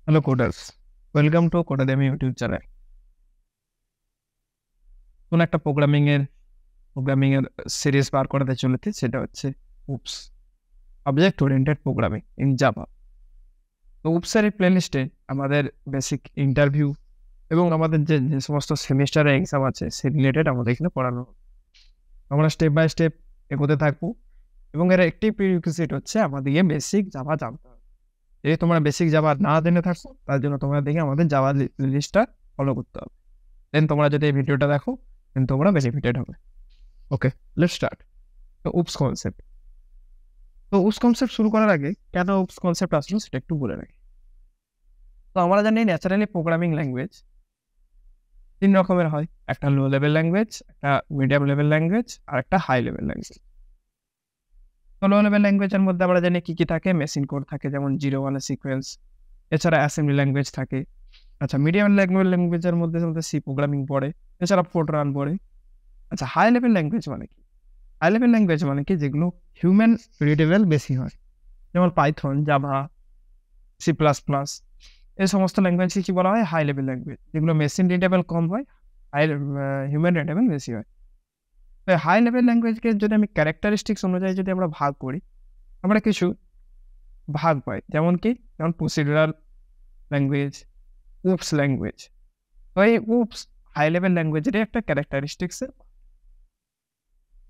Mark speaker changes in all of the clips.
Speaker 1: Hello coders, welcome to Codademy YouTube channel. কোন একটা programming এর সিরিজ বার করাতে চলেছে, সেটা হচ্ছে OOPs, object oriented programming in Java. তো উপসের এই প্লেলিস্টে আমাদের বেসিক ইন্টারভিউ এবং আমাদের যে যে সমস্ত সেমিস্টারের এক্সাম আছে সে রিলেটেড আমাদের এখানে পড়ানো হবে। আমরা স্টেপ বাই স্টেপ এগোতে থাকবো এবং এর একটি প্রিরিকুইজিট হচ্ছে আমাদেরকে বেসিক জাভা জানতে হবে। যদি তোমরা বেসিক জাভা না জেনে থাকো, তার জন্য তোমরা দেখে আমাদের জাভা লিস্টটা ফলো করতে হবে। দেন তোমরা যদি এই ভিডিওটা দেখো, দেন তোমরা বেনিফিটেড হবে। ওকে, লেটস স্টার্ট। তো উপস কনসেপ্ট, শুরু করার আগে কেন উপস কনসেপ্ট আসলো সেটা একটু বলে রাখি। তো আমরা জানি ন্যাচারালি প্রোগ্রামিং ল্যাঙ্গুয়েজ তিন রকমের হয়, একটা লো লেভেল ল্যাঙ্গুয়েজ, একটা মিডিয়াম লেভেল ল্যাঙ্গুয়েজ আর একটা হাই লেভেল ল্যাঙ্গুয়েজ। তো লো লেভেল ল্যাঙ্গুয়েজের মধ্যে আমরা জানি কি কি থাকে, মেশিন কোড থাকে যেমন 0 1 সিকোয়েন্স, এছাড়া অ্যাসেম্বলি ল্যাঙ্গুয়েজ থাকে। আচ্ছা, মিডিয়াম ল্যাঙ্গুয়েজের মধ্যে সি প্রোগ্রামিং পড়ে, এছাড়া ফোরট্রান পড়ে। আচ্ছা, হাই লেভেল ল্যাঙ্গুয়েজ মানে কি? হাই লেভেল ল্যাঙ্গুয়েজ মানে কি, যেগুলো হিউম্যান রিডেবল বেশি হয়, যেমন Python, Java, C plus plus. এই সমস্ত ল্যাঙ্গুয়েজকে কি বলা হয়? High level language. যেগুলো মেশিন রিডেবল কম হয়, হাই হিউম্যান রিডেবল বেশি হয়। তো হাই লেভেল ল্যাঙ্গুয়েজকে যদি আমি ক্যারেক্টারিস্টিক্স অনুযায়ী যদি আমরা ভাগ করি, আমরা কিছু ভাগ পাই, যেমন প্রসিডিউরাল ল্যাঙ্গুয়েজ, উপস ল্যাঙ্গুয়েজ। তো এই উপস হাই লেভেল ল্যাঙ্গুয়েজেরই একটা ক্যারেক্টারিস্টিক্স।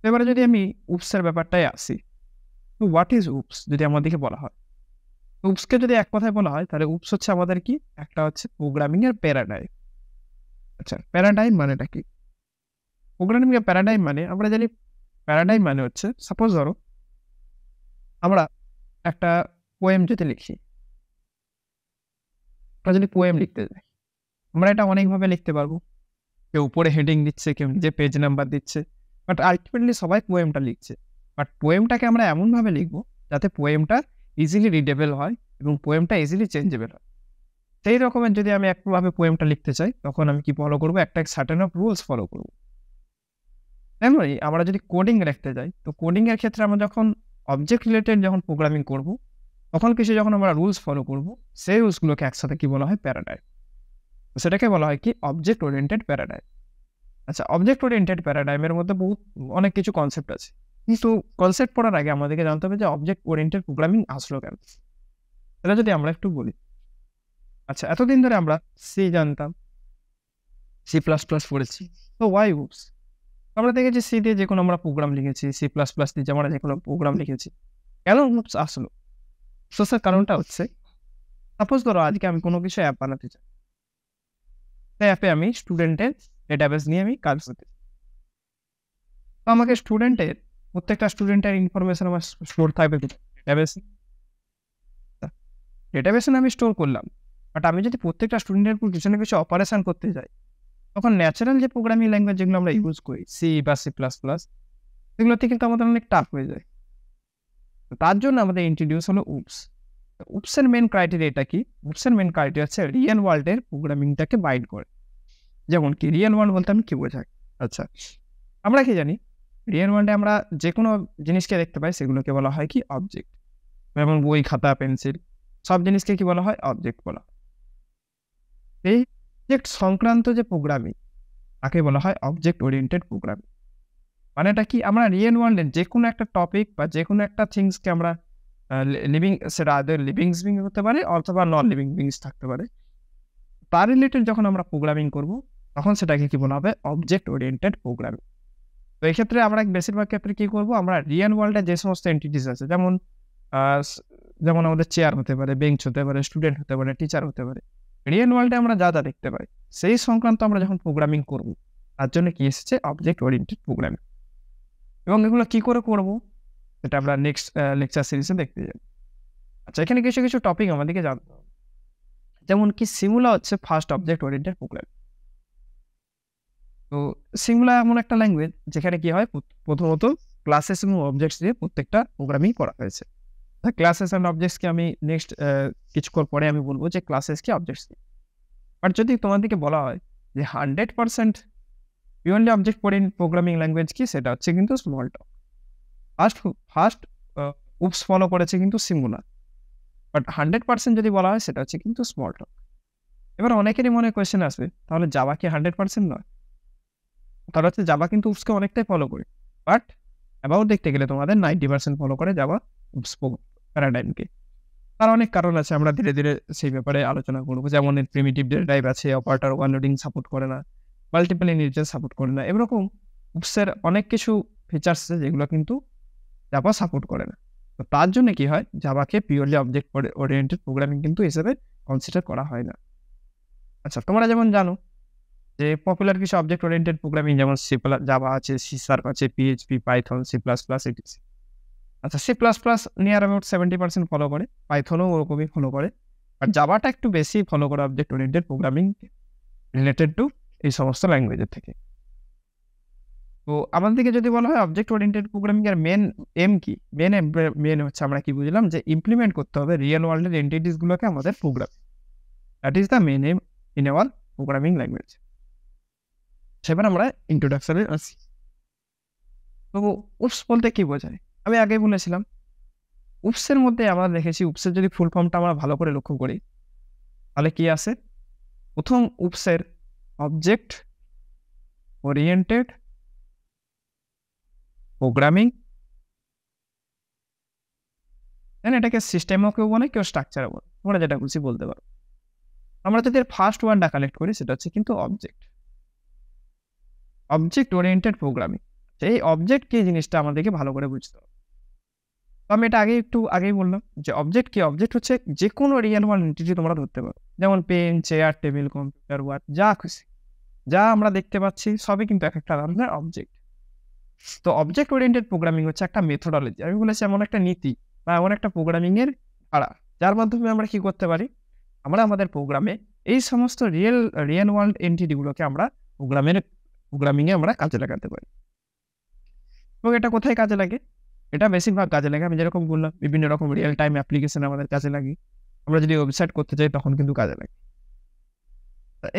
Speaker 1: এবারে যদি আমি উপসের ব্যাপারটাই আসি, তো হোয়াট ইজ উপস যদি আমাদেরকে বলা হয়, উপসকে যদি এক কথায় বলা হয়, তাহলে উপস হচ্ছে আমাদের কি, একটা হচ্ছে প্রোগ্রামিং এর প্যারাডাইম। আচ্ছা, প্যারাডাইম মানেটা কি? প্রোগ্রামিং এর প্যারাডাইম মানে আমরা জানি, প্যারাডাইম মানে হচ্ছে, সাপোজ ধরো আমরা একটা পোয়েম যদি লিখি, আমরা যদি পোয়েম লিখতে যাই, আমরা এটা অনেকভাবে লিখতে পারবো। কেউ উপরে হেডিং দিচ্ছে, কেউ নিজে পেজ নাম্বার দিচ্ছে, বাট আলটিমেটলি সবাই পোয়েমটা লিখছে। বাট পোয়েমটাকে আমরা এমনভাবে লিখবো যাতে পোয়েমটা ইজিলি রিডেবল হয় এবং পোয়েমটা ইজিলি চেঞ্জেবল হয়। সেই রকমের যদি আমি একভাবে পোয়েমটা লিখতে চাই, তখন আমি কি ফলো করবো? একটা সার্টেন অফ রুলস ফলো করবো। তেমনি আমরা যদি কোডিং লিখতে যাই, তো কোডিং এর ক্ষেত্রে আমরা যখন অবজেক্ট রিলেটেড যখন প্রোগ্রামিং করব, তখন কিছু যখন আমরা রুলস ফলো করব, সেই রুলসগুলোকে একসাথে কি বলা হয়? প্যারাডাইম। সেটাকে বলা হয় কি? Object oriented paradigm. আচ্ছা, অবজেক্ট ওরিয়েন্টেড প্যারাডাইমের মধ্যে অনেক কিছু কনসেপ্ট আছে, কিন্তু কনসেপ্ট পড়ার আগে আমাদেরকে জানতে হবে যে অবজেক্ট ওরিয়েন্টেড প্রোগ্রামিং আসলো কেন। এটা যদি আমরা একটু বলি, আচ্ছা, এতদিন ধরে আমরা সি জানতাম, সি প্লাস প্লাস পড়েছি, তো ওয়াই উপস? আমরা দেখেছি সি দিয়ে যে কোনো আমরা প্রোগ্রাম লিখেছি, সি প্লাস প্লাস দিয়ে আমরা যে কোনো প্রোগ্রাম লিখেছি, কেন উপস আসলো? তো স্যার, কারণটা হচ্ছে, সাপোজ ধরো আজকে আমি কোনো কিছু অ্যাপ বানাতে চাই, সেই অ্যাপে আমি স্টুডেন্টের ডেটাবেস নিয়ে আমি কাজ করতে চাই। তো আমাকে প্রত্যেকটা স্টুডেন্টের ইনফরমেশন আমার স্টোর থাকবে ডেটাবেসে। ডেটাবেসে আমি স্টোর করলাম, বাট আমি যদি প্রত্যেকটা স্টুডেন্টের উপর কিছু না কিছু অপারেশন করতে যাই, তখন ন্যাচারাল যে প্রোগ্রামিং ল্যাঙ্গুয়েজ যেগুলো আমরা ইউজ করি, সি বা সি প্লাস প্লাস, সেগুলোতে কিন্তু আমাদের অনেক টাফ হয়ে যায়। তো তার জন্য আমাদের ইন্ট্রোডিউস হলো উপস। উপসের মেন ক্রাইটেরিয়াটা কি? উপসের মেন ক্রাইটেরিয়া হচ্ছে রিয়েল ওয়ার্ল্ডের প্রোগ্রামিংটাকে বাইন্ড করে। যেমন কি রিয়েল ওয়ার্ল্ড বলতে আমি কি বোঝাই? আচ্ছা, আমরা কি জানি, রিয়েল ওয়ার্ল্ডে আমরা যে কোনো জিনিসকে দেখতে পাই, সেগুলোকে বলা হয় কি? অবজেক্ট। যেমন বই, খাতা, পেন্সিল, সব জিনিসকে কি বলা হয়? অবজেক্ট বলা হয়। এই অবজেক্ট সংক্রান্ত যে প্রোগ্রামিং, তাকে বলা হয় অবজেক্ট ওরিয়েন্টেড প্রোগ্রামিং। মানেটা কি? আমরা রিয়েল ওয়ার্ল্ডের যে কোনো একটা টপিক বা যে কোনো একটা থিংসকে আমরা লিভিং, সেটা আদার লিভিং বিং হতে পারে অথবা নন লিভিং বিংস থাকতে পারে, তার রিলেটেড যখন আমরা প্রোগ্রামিং করব, তখন সেটাকে কি বলা হবে? Object oriented programming. তো এই ক্ষেত্রে আমরা বেশিরভাগ ক্ষেত্রে কি করব? আমরা রিয়েল ওয়ার্ল্ডে যে সমস্ত এন্টিটিস আছে, যেমন যেমন আমাদের চেয়ার হতে পারে, বেঞ্চ হতে পারে, স্টুডেন্ট হতে পারে, টিচার হতে পারে, রিয়েল ওয়ার্ল্ডে আমরা যা যা দেখতে পাই, সেই সংক্রান্ত আমরা যখন প্রোগ্রামিং করব, তার জন্য কি এসেছে? Object oriented programming. এবং এগুলো কি করে করব, সেটা আমরা নেক্সট লেকচার সিরিজে দেখতে যাব। আচ্ছা, এখানে কিছু কিছু টপিক আমাদেরকে জানতে হবে, যেমন কি সিমুলা হচ্ছে ফার্স্ট অবজেক্ট ওরিয়েন্টেড প্রোগ্রামিং। তো সিমুলা এমন একটা ল্যাঙ্গুয়েজ যেখানে কি হয়, প্রথমত ক্লাসেস এবং অবজেক্টস দিয়ে প্রত্যেকটা প্রোগ্রামিং করা হয়েছে। ক্লাসেস অ্যান্ড অবজেক্টসকে আমি নেক্সট কিছুক্ষণ পরে আমি বলবো যে ক্লাসেস কি, অবজেক্টস কি। বাট যদি তোমাদেরকে বলা হয় যে 100% পিওরলি অবজেক্ট প্রোগ্রামিং ল্যাঙ্গুয়েজ কি, সেটা হচ্ছে কিন্তু স্মল টক। ফার্স্ট ফার্স্ট উপস ফলো করেছে কিন্তু সিমুলা। বাট 100% যদি বলা হয় সেটা হচ্ছে কিন্তু স্মল টক। এবার অনেকেরই মনে কোয়েশ্চেন আসবে, তাহলে জাভা কি 100% নয়? তাহলে হচ্ছে জাভা কিন্তু উপসকে অনেকটাই ফলো করে। বাট অ্যাবাউট দেখতে গেলে তোমাদের 90% ফলো করে জাভা উপস প্যারাডাইমকে। তার অনেক কারণ আছে, আমরা ধীরে, ধীরে সেই ব্যাপারে আলোচনা করব। যেমন এর প্রিমিটিভ ডেটা টাইপ আছে, অপারেটর ওভারলোডিং সাপোর্ট করে না, মাল্টিপল ইন্টিজার সাপোর্ট করে না। এরকম উপসের অনেক কিছু ফিচার্স আছে যেগুলো কিন্তু জাভা সাপোর্ট করে না। তো তার জন্য কি হয়, জাভাকে পিওরলি অবজেক্ট ওরিয়েন্টেড প্রোগ্রামিং কিন্তু হিসেবে কনসিডার করা হয় না। আচ্ছা, তোমরা যেমন জানো যে পপুলার কিছু অবজেক্ট ওরিয়েন্টেড প্রোগ্রামিং যেমন জাভা আছে, সি শার্প আছে, PHP, Python, C plus plus ইত্যাদি। আচ্ছা, C plus plus near about 70% follow করে, পাইথনও ওরকমই ফলো করে। আর জাভাটা একটু বেশি ফলো করে object oriented programming related to এই সমস্ত ল্যাঙ্গুয়েজের থেকে। তো আমাদের দিকে যদি বলা হয় অবজেক্ট ওরিয়েন্টেড প্রোগ্রামিং এর মেন এম কি, মেন হচ্ছে আমরা কি বুঝলাম যে ইমপ্লিমেন্ট করতে হবে রিয়েল ওয়ার্ল্ডের এন্টিটিস গুলোকে আমাদের প্রোগ্রামে। That is the main aim in our programming language. সেবার আমরা ইন্ট্রোডাকশনে আসি। তো উপস বলতে কি বোঝায়, আমি আগেই বলেছিলাম উপসের মধ্যে আমরা দেখেছি, উপসের যদি ফুল ফর্মটা আমরা ভালো করে লক্ষ্য করি তাহলে কি আসে, প্রথম উপসের অবজেক্ট ওরিয়েন্টেড প্রোগ্রামিং, দেন এটাকে সিস্টেমও কেউ বলে, কেউ স্ট্রাকচারও বলে, তোমরা যেটা খুশি বলতে পারো। আমরা যদি ফার্স্ট ওয়ার্ডটা কালেক্ট করি সেটা হচ্ছে কিন্তু অবজেক্ট ওরিয়েন্টেড প্রোগ্রামিং। এই অবজেক্ট কি জিনিসটা আমাদেরকে ভালো করে বুঝতে হবে। তো আমি এটা একটু আগেই বললাম যে অবজেক্ট কি, অবজেক্ট হচ্ছে যে কোনো রিয়েল ওয়ার্ল্ড এন্টিটি তোমরা ধরতে পারো, যেমন pen, chair, table, computer, word, যা খুশি, যা আমরা দেখতে পাচ্ছি সবই কিন্তু এক একটা ধরনের অবজেক্ট। তো অবজেক্ট ওরিয়েন্টেড প্রোগ্রামিং হচ্ছে একটা মেথোডোলজি, আমি বলেছি এমন একটা নীতি বা এমন একটা প্রোগ্রামিং এর ধারা, যার মাধ্যমে আমরা কি করতে পারি, আমরা আমাদের প্রোগ্রামে এই সমস্ত রিয়েল ওয়ার্ল্ড এন্টিটি গুলোকে আমরা প্রোগ্রামিং এ আমরা কাজে লাগাতে পারি। এবং এটা কোথায় কাজে লাগে, এটা বেশিরভাগ কাজে লাগে, আমি যেরকম বললাম বিভিন্ন রকম রিয়েল টাইম অ্যাপ্লিকেশন আমাদের কাজে লাগে। আমরা যদি ওয়েবসাইট করতে চাই তখন কিন্তু কাজে লাগে।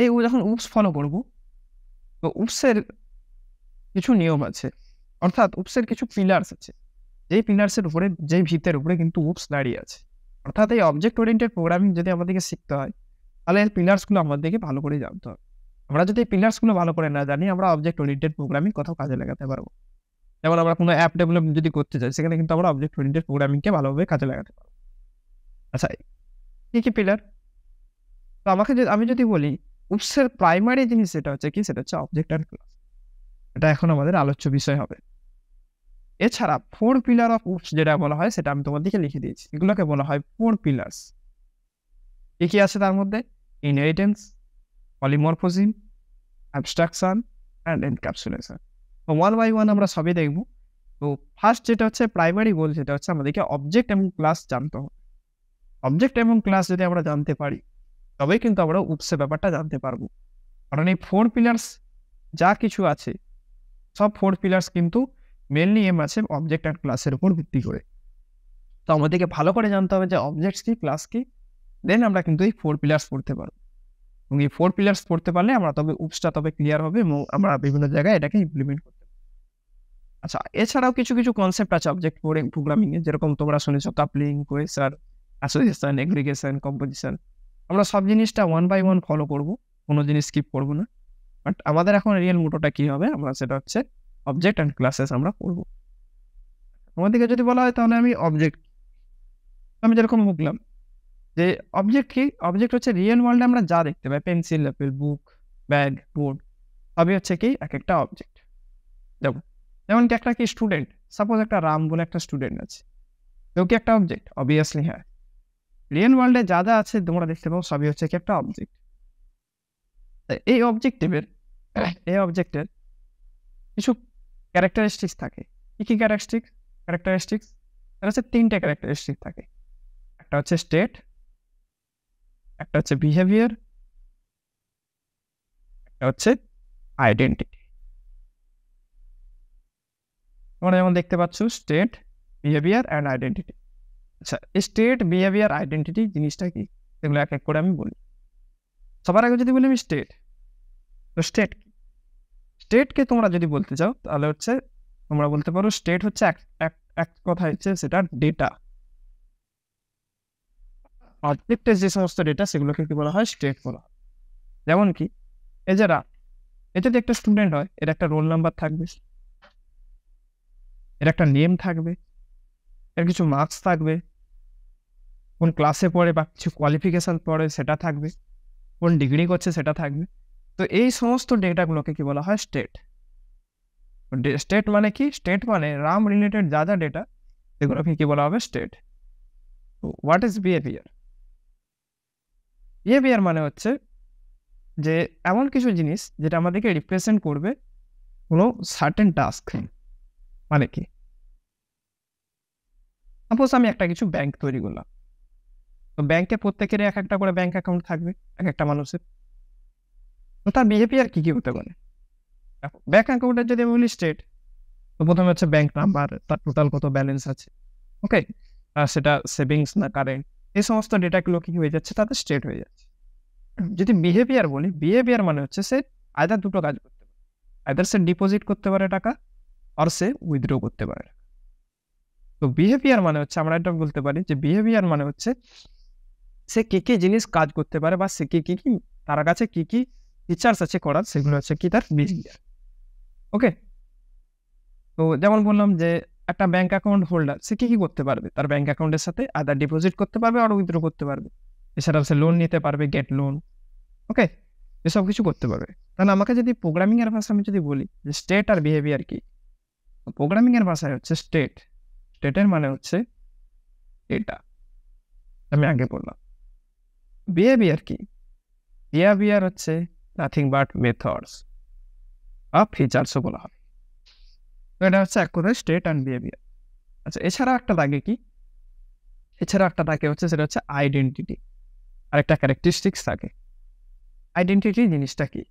Speaker 1: এই যখন উপস ফলো করব, তো উপসের কিছু নিয়ম আছে, অর্থাৎ উপসের কিছু পিলার্স আছে, যেই পিলার্সের উপরে, যেই ভিতের উপরে কিন্তু উপস দাঁড়িয়ে আছে। অর্থাৎ এই অবজেক্ট ওরিয়েন্টেড প্রোগ্রামিং যদি আমাদেরকে শিখতে হয় তাহলে এর পিলার্সগুলো আমাদেরকে ভালো করে জানতে হবে। আমরা যদি এই পিলার্সগুলো ভালো করে না জানি, আমরা অবজেক্ট ওরিয়েন্টেড প্রোগ্রামিং কোথাও কাজে লাগাতে পারবো। যেমন আমরা কোনো অ্যাপ ডেভেলপমেন্ট যদি করতে চাই, সেখানে কিন্তু আমরা অবজেক্ট ওরিয়েন্টেড প্রোগ্রামিংকে ভালোভাবে কাজে লাগাতে পারবো। আচ্ছা, কি কি পিলার? তো আমি যদি বলি উপসের প্রাইমারি জিনিস যেটা হচ্ছে কি, সেটা হচ্ছে অবজেক্ট আর ক্লাস। এটা এখন আমাদের আলোচ্য বিষয় হবে। এছাড়া 4 পিলার অফ উপস যেটা বলা হয় সেটা আমি তোমাদেরকে লিখে দিয়েছি, এগুলোকে বলা হয় 4 পিলার্স। কি কি আছে তার মধ্যে? Inheritance, polymorphism, abstraction and encapsulation. তো ওয়ান বাই ওয়ান আমরা সবই দেখব। তো ফার্স্ট যেটা হচ্ছে প্রাইমারি গোল, সেটা হচ্ছে আমাদেরকে অবজেক্ট এবং ক্লাস জানতে হবে। অবজেক্ট এবং ক্লাস যদি আমরা জানতে পারি তবেই কিন্তু আমরা উপসের ব্যাপারটা জানতে পারবো। কারণ এই 4 পিলার্স যা কিছু আছে, সব 4 পিলার্স কিন্তু মেনলি এম আছে অবজেক্ট আর ক্লাসের উপর ভিত্তি করে। তো আমাদেরকে ভালো করে জানতে হবে যে অবজেক্টস কি, ক্লাস কি, দেন আমরা কিন্তু এই 4 পিলার্স পড়তে পারবো। এবং এই 4 পিলার্স পড়তে পারলে আমরা উপসটা ক্লিয়ার হবে এবং আমরা বিভিন্ন জায়গায় এটাকে ইমপ্লিমেন্ট করতে পারবো। আচ্ছা, এছাড়াও কিছু কনসেপ্ট আছে অবজেক্ট প্রোগ্রামিং এ, যেরকম তোমরা শুনেছো coupling, quasar, association, aggregation, composition. আমরা সব জিনিসটা ওয়ান বাই ওয়ান ফলো করব, কোনো জিনিস স্কিপ করব না। বাট আমাদের এখন রিয়েল মোটোটা কি হবে, আমরা সেটা হচ্ছে অবজেক্ট অ্যান্ড ক্লাসেস আমরা পড়ব। আমাদেরকে যদি বলা হয় তাহলে আমি যেরকম বললাম যে অবজেক্ট কি, অবজেক্ট হচ্ছে রিয়েল ওয়ার্ল্ডে আমরা যা দেখতে পাই, পেন্সিল, অ্যাপেল, বুক, ব্যাগ, বোর্ড, সবই হচ্ছে কি এক একটা অবজেক্ট। যেমন কি একটা কি স্টুডেন্ট, সাপোজ একটা রাম বলে একটা স্টুডেন্ট আছে, কেউ কি একটা অবজেক্ট? অবভিয়াসলি হ্যাঁ। রিয়েল ওয়ার্ল্ডে যা যা আছে তোমরা দেখতে পাও সবই হচ্ছে কি একটা অবজেক্ট। এই অবজেক্টের কিছু ক্যারেক্টারিস্টিক্স থাকে। কি কি ক্যারেক্টারিস্টিক্স? এটা হচ্ছে 3টে ক্যারেক্টারিস্টিক্স থাকে। একটা হচ্ছে স্টেট, একটা হচ্ছে বিহেভিয়ার, একটা হচ্ছে আইডেন্টিটি। তোমরা যেমন দেখতে পাচ্ছ স্টেট, বিহেভিয়ার অ্যান্ড আইডেন্টিটি। আচ্ছা, স্টেট, বিহেভিয়ার, আইডেন্টিটি জিনিসটা কি, সেগুলো এক এক করে আমি বলি। সবার আগে যদি বলি আমি স্টেট, তো স্টেটকে তোমরা যদি বলতে চাও তাহলে হচ্ছে তোমরা বলতে পারো স্টেট হচ্ছে এক কথা হচ্ছে সেটা ডেটা। অবজেক্টের যে সমস্ত ডেটা সেগুলোকে কি বলা হয়, স্টেট বলা হয়। যেমন কি এই যে এ যদি একটা স্টুডেন্ট হয়, এর একটা রোল নাম্বার থাকবে, এর একটা নেম থাকবে, এর কিছু মার্কস থাকবে, কোন ক্লাসে পড়ে বা কিছু কোয়ালিফিকেশন পড়ে সেটা থাকবে, কোন ডিগ্রি করছে সেটা থাকবে। তো এই সমস্ত ডেটাগুলোকে কি বলা হয়, স্টেট। স্টেট মানে কি, স্টেট মানে রাম রিলেটেড যা যা ডেটা সেগুলোকে কি বলা হবে, state. What is behaviour? Behaviour মানে হচ্ছে যে এমন কিছু জিনিস যেটা আমাদেরকে রিপ্রেজেন্ট করবে কোনো সার্টেন টাস্ক। মানে কি, সাপোজ আমি একটা কিছু ব্যাংক তৈরি করলাম, তো ব্যাংকে প্রত্যেকেরই এক একটা করে ব্যাংক অ্যাকাউন্ট থাকবে এক একটা মানুষের। তো তার বিহেভিয়ার কি কি হতে পারে? দেখো, ব্যাংক অ্যাকাউন্টের যদি আমি বলি স্টেট, তো প্রথমে হচ্ছে ব্যাংক নাম্বার, তার টোটাল কত ব্যালেন্স আছে, ওকে, আর সেটা সেভিংস না কারেন্ট, এই সমস্ত ডেটাগুলো কি হয়ে যাচ্ছে, তাতে স্টেট হয়ে যাচ্ছে। যদি বিহেভিয়ার বলি, বিহেভিয়ার মানে হচ্ছে সে আইদার দুটো কাজ করতে পারে, আইদার সে ডিপোজিট করতে পারে টাকা, আর সে উইথড্র করতে পারে। তো বিহেভিয়ার মানে হচ্ছে, আমরা এটা বলতে পারি যে বিহেভিয়ার মানে হচ্ছে সে কি কি জিনিস কাজ করতে পারে, বা সে কি কি তার কাছে কি কি ফিচার্স আছে করার, সেগুলো হচ্ছে কি তার বিহেভিয়ার। ওকে, তো যেমন বললাম যে একটা ব্যাংক অ্যাকাউন্ট হোল্ডার সে কি কি করতে পারবে, তার ব্যাংক অ্যাকাউন্টের সাথে আদার ডিপোজিট করতে পারবে আর উইথড্র করতে পারবে, এছাড়াও সে লোন নিতে পারবে, গেট লোন, ওকে, এসব কিছু করতে পারবে। তাহলে আমাকে যদি প্রোগ্রামিং এর ভাষা আমি যদি বলি যে স্টেট আর বিহেভিয়ার কি, প্রোগ্রামিং এর ভাষায় হচ্ছে স্টেট, স্টেটের মানে হচ্ছে এটা আমি আগে বললাম। বিহেভিয়ার কি, বিহেভিয়ার হচ্ছে নাথিং বাট মেথডস বা ফিচার্সও বলা হয়। তো এটা হচ্ছে এক কথায় স্টেট অ্যান্ড বিহেভিয়ার। আচ্ছা, এছাড়া একটা থাকে কি, এছাড়া একটা থাকে হচ্ছে, সেটা হচ্ছে আইডেন্টিটি। আর একটা ক্যারেক্টারিস্টিক্স থাকে। আইডেন্টিটি জিনিসটা কি,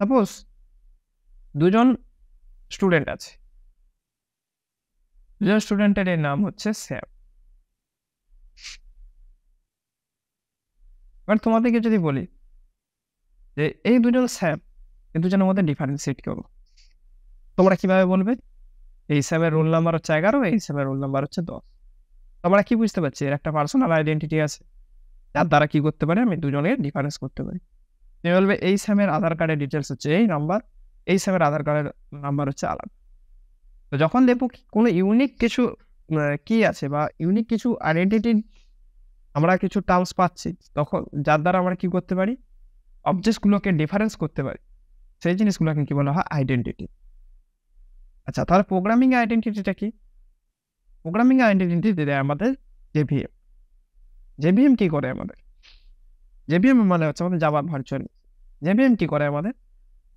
Speaker 1: সাপোজ দুজন স্টুডেন্ট আছে, দুজন স্টুডেন্টের এর নাম হচ্ছে স্যাম। এবার তোমাদেরকে যদি বলি যে এই দুজন স্যাম, এই দুজনের মধ্যে ডিফারেন্সিয়েট করো, তোমরা কিভাবে বলবে? এই স্যামের রোল নাম্বার হচ্ছে 11, এই স্যামের রোল নাম্বার হচ্ছে 10। তোমরা কি বুঝতে পারছি, এর একটা পার্সোনাল আইডেন্টিটি আছে, যার দ্বারা কি করতে পারি, আমি দুজনের ডিফারেন্স করতে পারি। তুমি বলবে এই স্যামের আধার কার্ডের ডিটেলস হচ্ছে এই নাম্বার, এই স্যামের আধার কার্ডের নাম্বার হচ্ছে আলাদা। তো যখন দেখবো কোনো ইউনিক কিছু কি আছে, বা ইউনিক কিছু আইডেন্টিটি আমরা কিছু টার্মস পাচ্ছি, তখন যার দ্বারা আমরা কি করতে পারি, অবজেক্টগুলোকে ডিফারেন্স করতে পারি, সেই জিনিসগুলোকে কি বলা হয়, আইডেন্টিটি। আচ্ছা, তাহলে প্রোগ্রামিং আইডেন্টিটিটা কি? প্রোগ্রামিং আইডেন্টিটি দেয় আমাদের জেভিএম। জেভিএম কি করে আমাদের? জেভিএম মানে হচ্ছে আমাদের জাভা ভার্চুয়াল। জেভিএম কি করে আমাদের,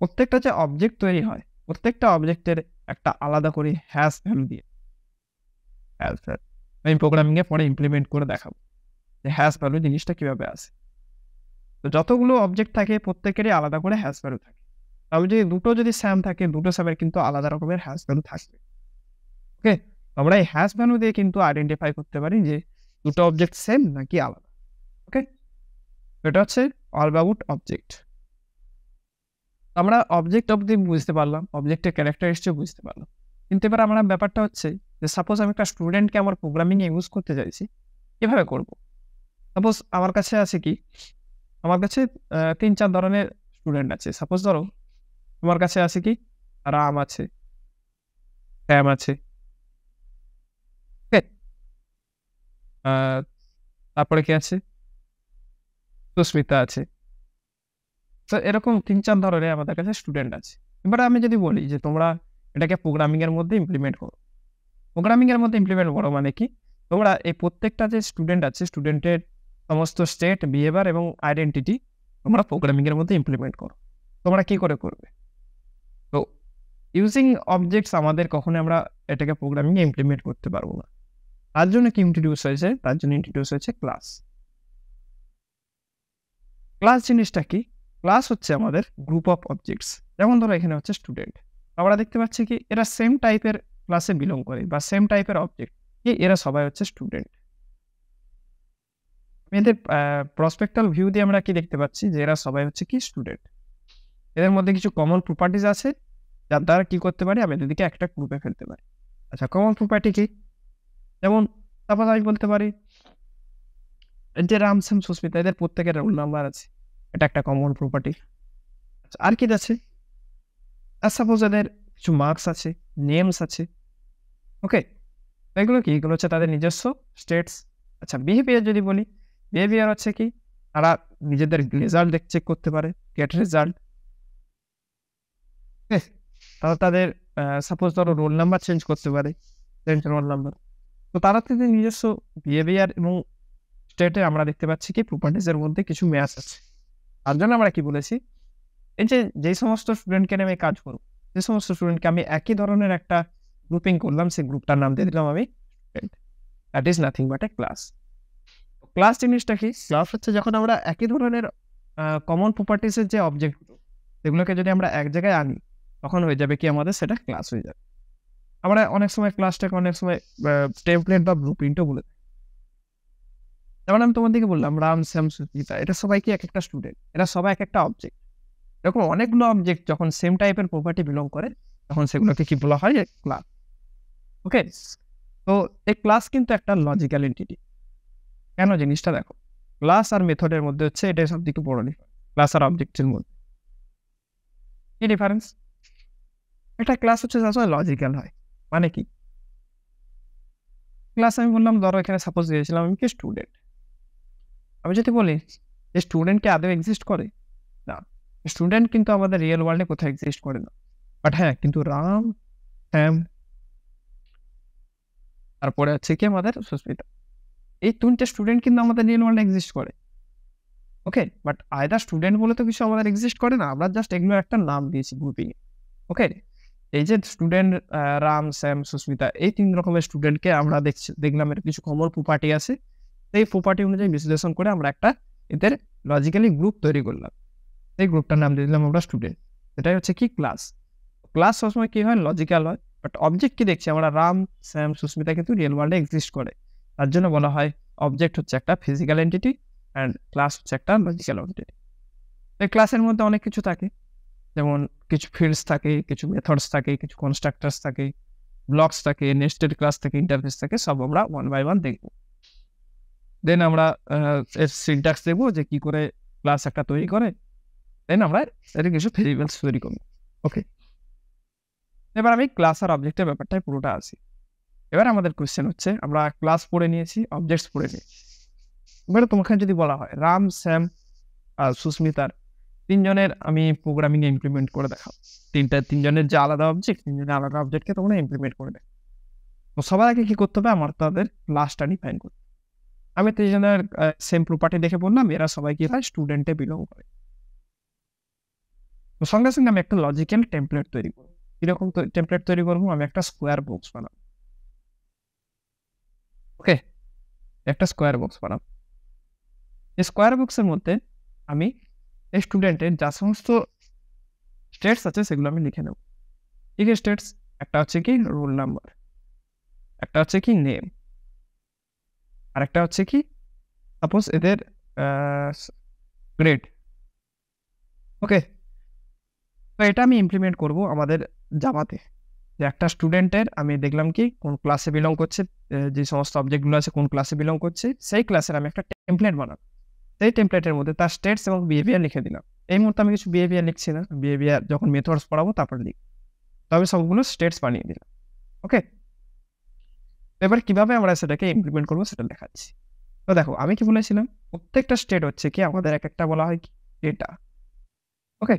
Speaker 1: প্রত্যেকটা যে অবজেক্ট তৈরি হয়, প্রত্যেকটা অবজেক্টের একটা আলাদা করে হ্যাশ ভ্যালু দিয়ে, হ্যাশ ভ্যালু আমি প্রোগ্রামিংয়ে পরে ইমপ্লিমেন্ট করে দেখাবো যে হ্যাশ ভ্যালু জিনিসটা কিভাবে আসে। তো যতগুলো অবজেক্ট থাকে প্রত্যেকেরই আলাদা করে হ্যাশ ভ্যালু থাকে। তবে যদি স্যাম থাকে, দুটো স্যামের কিন্তু আলাদা রকমের হ্যাশ ভ্যালু থাকবে। ওকে, আমরা এই হ্যাশ ভ্যালু দিয়ে কিন্তু আইডেন্টিফাই করতে পারি যে দুটো অবজেক্ট সেম নাকি আলাদা। ওকে, এটা হচ্ছে অল অ্যাবাউট অবজেক্ট। আমরা অবজেক্ট অবধি বুঝতে পারলাম, অবজেক্টের ক্যারেক্টারিস্টিক বুঝতে পারলাম। কিন্তু এবার আমরা ব্যাপারটা হচ্ছে যে সাপোজ আমি একটা স্টুডেন্টকে আমার প্রোগ্রামিংয়ে ইউজ করতে চাইছি, কিভাবে করব? সাপোজ আমার কাছে আছে কি, আমার কাছে ৩-৪ ধরনের স্টুডেন্ট আছে। সাপোজ ধরো তোমার কাছে আছে কি, রাম আছে, স্যাম আছে, ওকে, তারপরে কি আছে, সুস্মিতা আছে। তো এরকম ৩-৪ ধরনের আমাদের কাছে স্টুডেন্ট আছে। এবার আমি যদি বলি যে তোমরা এটাকে প্রোগ্রামিং এর মধ্যে ইমপ্লিমেন্ট করো। প্রোগ্রামিং এর মধ্যে ইমপ্লিমেন্ট করো মানে কি, তোমরা এই প্রত্যেকটা যে স্টুডেন্ট আছে, স্টুডেন্টের সমস্ত স্টেট, বিহেভিয়ার এবং আইডেন্টিটি তোমরা প্রোগ্রামিং এর মধ্যে ইমপ্লিমেন্ট করো। তোমরা কি করে করবে? তো ইউজিং অবজেক্টস আমাদের কখনোই আমরা এটাকে প্রোগ্রামিং এ ইমপ্লিমেন্ট করতে পারবো না। তার জন্য কি ইন্ট্রোডিউস হয়েছে? তার জন্য ইন্ট্রোডিউস হয়েছে ক্লাস। ক্লাস জিনিসটা কি? ক্লাস হচ্ছে আমাদের গ্রুপ অফ অবজেক্টস। যেমন ধরো এখানে হচ্ছে স্টুডেন্ট, আমরা দেখতে পাচ্ছি কি এরা সেম টাইপের ক্লাসে বিলং করে, বা সেম টাইপের অবজেক্ট, কি এরা সবাই হচ্ছে স্টুডেন্ট। এদের প্রসপেক্টাল ভিউ দিয়ে আমরা কি দেখতে পাচ্ছি যে এরা সবাই হচ্ছে কি স্টুডেন্ট। এদের মধ্যে কিছু কমন প্রপার্টিজ আছে, যার দ্বারা কি করতে পারি, আমি এদেরকে একটা গ্রুপে ফেলতে পারি। আচ্ছা, কমন প্রপার্টি কি? যেমন তারপর আমি বলতে পারি এই যে রাম, শ্যাম, সুস্মিতা এদের প্রত্যেকের রোল নাম্বার আছে। এটা একটা কমন প্রপার্টি। আচ্ছা আর কি আছে? সাপোজ এদের কিছু মার্কস আছে, নেমস আছে। ওকে? তো এগুলো কি? এগুলো হচ্ছে তাদের নিজস্ব স্টেটস। আচ্ছা বিহেভিয়ার যদি বলি, বিহেভিয়ার হচ্ছে কি? তারা নিজেদের রেজাল্ট চেক করতে পারে, গেট রেজাল্ট। ওকে? তারা তাদের সাপোজ ধরো রোল নাম্বার চেঞ্জ করতে পারে, চেঞ্জ রোল নাম্বার। তো তারা তাদের নিজস্ব বিহেভিয়ার এবং স্টেটে আমরা দেখতে পাচ্ছি কি প্রপার্টিজ এর মধ্যে কিছু ম্যাচ আছে। তার জন্য আমরা কি বলেছি? এই যে যেই সমস্ত স্টুডেন্টকে নিয়ে আমি কাজ করব, যে সমস্ত স্টুডেন্টকে আমি একই ধরনের একটা গ্রুপিং করলাম, সেই গ্রুপটার নাম দিয়ে দিলাম আমি student. That is nothing but A class. Class জিনিসটা কি? ক্লাস হচ্ছে যখন আমরা একই ধরনের কমন প্রপার্টিজ এর যে অবজেক্টগুলো, সেগুলোকে যদি আমরা এক জায়গায় আনি, তখন হয়ে যাবে কি আমাদের সেটা ক্লাস হয়ে যাবে। আমরা অনেক সময় ক্লাসটাকে অনেক সময় টেমপ্লেট বা ব্লুপ্রিন্টও বলে থাকি। যেমন আমি তোমাদেরকে বললাম রাম, শ্যাম, সুস্মিতা এটা সবাই কি একেকটা স্টুডেন্ট। এরা সবাই একেকটা অবজেক্ট। এরকম অনেকগুলো অবজেক্ট যখন সেম টাইপের প্রপার্টি বিলং করে, তখন সেগুলোকে কি বলা হয়? ক্লাস। ওকে? তো এই ক্লাস কিন্তু একটা লজিক্যাল এন্টিটি। কেন? জিনিসটা দেখো। ক্লাস আর মেথডের মধ্যে হচ্ছে এটাই সবথেকে বড় ডিফারেন্স। ক্লাস আর অবজেক্টের মধ্যে। কি ডিফারেন্স? একটা ক্লাস হচ্ছে সবসময় লজিক্যাল হয়। মানে কি? ক্লাস আমি বললাম ধরো এখানে সাপোজ দিয়েছিলাম আমি কি স্টুডেন্ট। আমি যদি বলি যে স্টুডেন্ট কি আদৌ এক্সিস্ট করে? না। স্টুডেন্ট কিন্তু আমাদের রিয়েল ওয়ার্ল্ডে কোথাও এক্সিস্ট করে না। বাট হ্যাঁ, কিন্তু রাম, শ্যাম, তারপরে হচ্ছে কি আমাদের সুস্মিতা। এই ৩ টে স্টুডেন্ট কিন্তু আমাদের রিয়েল ওয়ার্ল্ডে এক্সিস্ট করে। ওকে? বাট আইদার স্টুডেন্ট বলে তো কিছু আমাদের এক্সিস্ট করে না। আমরা জাস্ট এগুলোর একটা নাম দিয়েছি গ্রুপিং এ। ওকে? এই যে স্টুডেন্ট রাম, শ্যাম, সুস্মিতা এই ৩ রকমের স্টুডেন্টকে আমরা দেখলাম এর কিছু কমন প্রপার্টি আছে। সেই প্রপার্টি অনুযায়ী বিশ্লেষণ করে আমরা একটা এদের লজিক্যালি গ্রুপ তৈরি করলাম। এই গ্রুপটার নাম দিয়ে দিলাম আমরা স্টুডেন্ট। এটাই হচ্ছে কি ক্লাস। ক্লাস সবসময় কি হয়? লজিক্যাল হয়। বাট অবজেক্ট কি দেখছি আমরা? রাম, শ্যাম, সুস্মিতা কিন্তু রিয়েল ওয়ার্ল্ডে এক্সিস্ট করে। তার জন্য বলা হয় অবজেক্ট হচ্ছে একটা ফিজিক্যাল এন্টিটি অ্যান্ড ক্লাস হচ্ছে একটা লজিক্যাল এন্টিটি। এই ক্লাসের মধ্যে অনেক কিছু থাকে। যেমন কিছু ফিল্ডস থাকে, কিছু মেথডস থাকে, কিছু কনস্ট্রাক্টরস থাকে, ব্লকস থাকে, নেস্টেড ক্লাস থাকে, ইন্টারফেস থাকে। সব আমরা ওয়ান বাই ওয়ান দেখব। দেন আমরা এর সিনট্যাক্স দেখব যে কি করে ক্লাস একটা তৈরি করে। দেন আমরা এর কিছু ভেরিয়েবলস তৈরি করব। ওকে? এবার আমি ক্লাস আর অবজেক্টের ব্যাপারটায় পুরোটা আসি। এবার আমাদের কোয়েশ্চেন হচ্ছে আমরা ক্লাস পড়ে নিয়েছি, অবজেক্টস পড়ে নিয়েছি। এবারে তোমাকে যদি বলা হয় রাম, শ্যাম আর সুস্মিতার ৩ জনের আমি প্রোগ্রামিং এ ইমপ্লিমেন্ট করে দেখাও। ৩ জনের যে আলাদা অবজেক্ট, ৩ জনের আলাদা অবজেক্টকে তোমরা ইমপ্লিমেন্ট করে দেখাও। তো সবার আগে কি করতে হবে? আমার তাদের ক্লাসটা ডিফাইন করতে হবে। আমি ৩ জনের সেম প্রপার্টি দেখে বললাম এরা সবাই কি হয়? স্টুডেন্টে বিলং করে। তো সঙ্গে, সঙ্গে আমি একটা লজিক্যাল টেমপ্লেট তৈরি করব। কিরকম টেমপ্লেট তৈরি করব? আমি একটা স্কোয়ার বক্স বানাবো। ওকে? একটা স্কোয়ার বক্স বানাবো। এই স্কোয়ার বক্সের মধ্যে আমি এই স্টুডেন্টের যা সমস্ত স্টেটস আছে সেগুলো আমি লিখে নেব। কি, কি স্টেটস? একটা হচ্ছে কি রোল নাম্বার, একটা হচ্ছে কি নেম, আরেকটা হচ্ছে কি সাপোজ এদের গ্রেড। ওকে? তো এটা আমি ইমপ্লিমেন্ট করব আমাদের জাভাতে। যে একটা স্টুডেন্টের আমি দেখলাম কি কোন ক্লাসে বিলং করছে, যে সমস্ত অবজেক্টগুলো আছে কোন ক্লাসে বিলং করছে, সেই ক্লাসের আমি একটা টেমপ্লেট বানাবো। সেই টেমপ্লেটের মধ্যে তার স্টেটস এবং বিহেভিয়ার লিখে দিলাম। এই মুহূর্তে আমি কিছু বিহেভিয়ার লিখছি না। বিহেভিয়ার যখন মেথডস পড়াবো তারপর লিখব। তবে সবগুলো স্টেটস বানিয়ে দিলাম। ওকে? এবার কিভাবে আমরা সেটাকে ইমপ্লিমেন্ট করবো সেটা দেখাচ্ছি। তো দেখো আমি কি বলেছিলাম? প্রত্যেকটা স্টেট হচ্ছে কি আমাদের একটা বলা হয় কি ডেটা। ওকে?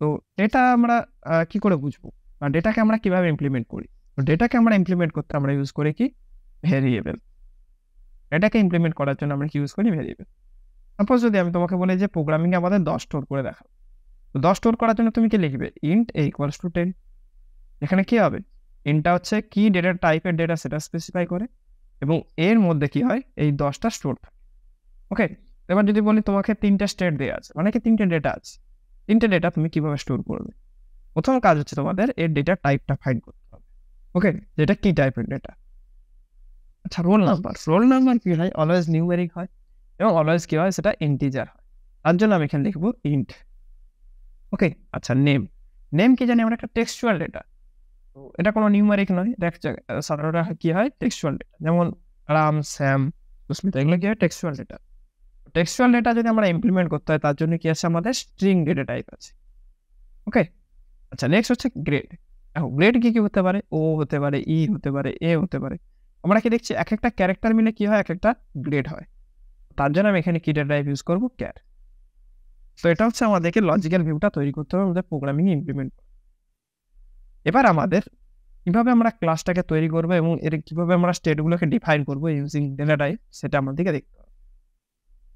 Speaker 1: তো ডেটা আমরা কি করে বুঝবো? বা ডেটাকে আমরা কিভাবে ইমপ্লিমেন্ট করি? তো ডেটাকে আমরা ইমপ্লিমেন্ট করতে আমরা ইউজ করি কি? ভেরিয়েবল। ডেটাকে ইমপ্লিমেন্ট করার জন্য আমরা কি ইউজ করি? ভেরিয়েবল। সাপোজ যদি আমি তোমাকে বলি যে প্রোগ্রামিং এ আমাদের 10 স্টোর করে দেখাও। তো 10 স্টোর করার জন্য তুমি কি লিখবে? Int a equals to 10। এখানে কি হবে? ইন্টটা হচ্ছে কি ডেটা টাইপের ডেটা সেটা স্পেসিফাই করে এবং এর মধ্যে কি হয়? এই 10 টা স্টোর থাকে। ওকে? এবার যদি বলি তোমাকে ৩ টা স্টেট দেয়া আছে, মানে কি ৩ টে ডেটা আছে। ৩ টে ডেটা তুমি কিভাবে স্টোর করবে? প্রথম কাজ হচ্ছে তোমাদের এর ডেটা টাইপটা ফাইন্ড করতে হবে। ওকে? যেটা কি টাইপের ডেটা। আচ্ছা রোল নাম্বার। রোল নাম্বার কি হয়? অলওয়েজ নিউমেরিক হয় এবং অলওয়েজ কি হয়? সেটা ইন্টিজার হয়। তার জন্য আমি এখানে লিখব ইন্ট। ওকে? আচ্ছা নেম। নেম কি জানি? আমরা একটা টেক্সচুয়াল ডেটা। তো এটা কোনো নিউমেরিক নয়। এটা সাধারণত কি হয়? Textual data. যেমন রাম, শ্যাম, সুস্মিতা, এগুলো কি হয়? Textual data. টেক্সচুয়াল ডেটা যদি আমরা ইমপ্লিমেন্ট করতে হয় তার জন্য কি আছে? আমাদের স্ট্রিং ডেটা টাইপ আছে। ওকে? আচ্ছা, নেক্সট হচ্ছে গ্রেড। এখন গ্রেড কি হতে পারে? ও হতে পারে, ই হতে পারে, এ হতে পারে। আমরা কি দেখছি একেকটা ক্যারেক্টার মিলে কি হয়? একেকটা গ্রেড হয়। তার জন্য আমি এখানে কি ডেটা টাইপ ইউজ করব? ক্যার। তো এটা হচ্ছে আমাদেরকে লজিক্যাল ভিউটা তৈরি করতে হবে আমাদের প্রোগ্রামিং এ ইমপ্লিমেন্ট। এবার আমাদের কিভাবে আমরা ক্লাসটাকে তৈরি করব এবং এর কিভাবে আমরা স্টেটগুলোকে ডিফাইন করব ইউজিং ডেটা টাইপ, সেটা আমাদেরকে দেখতে হবে।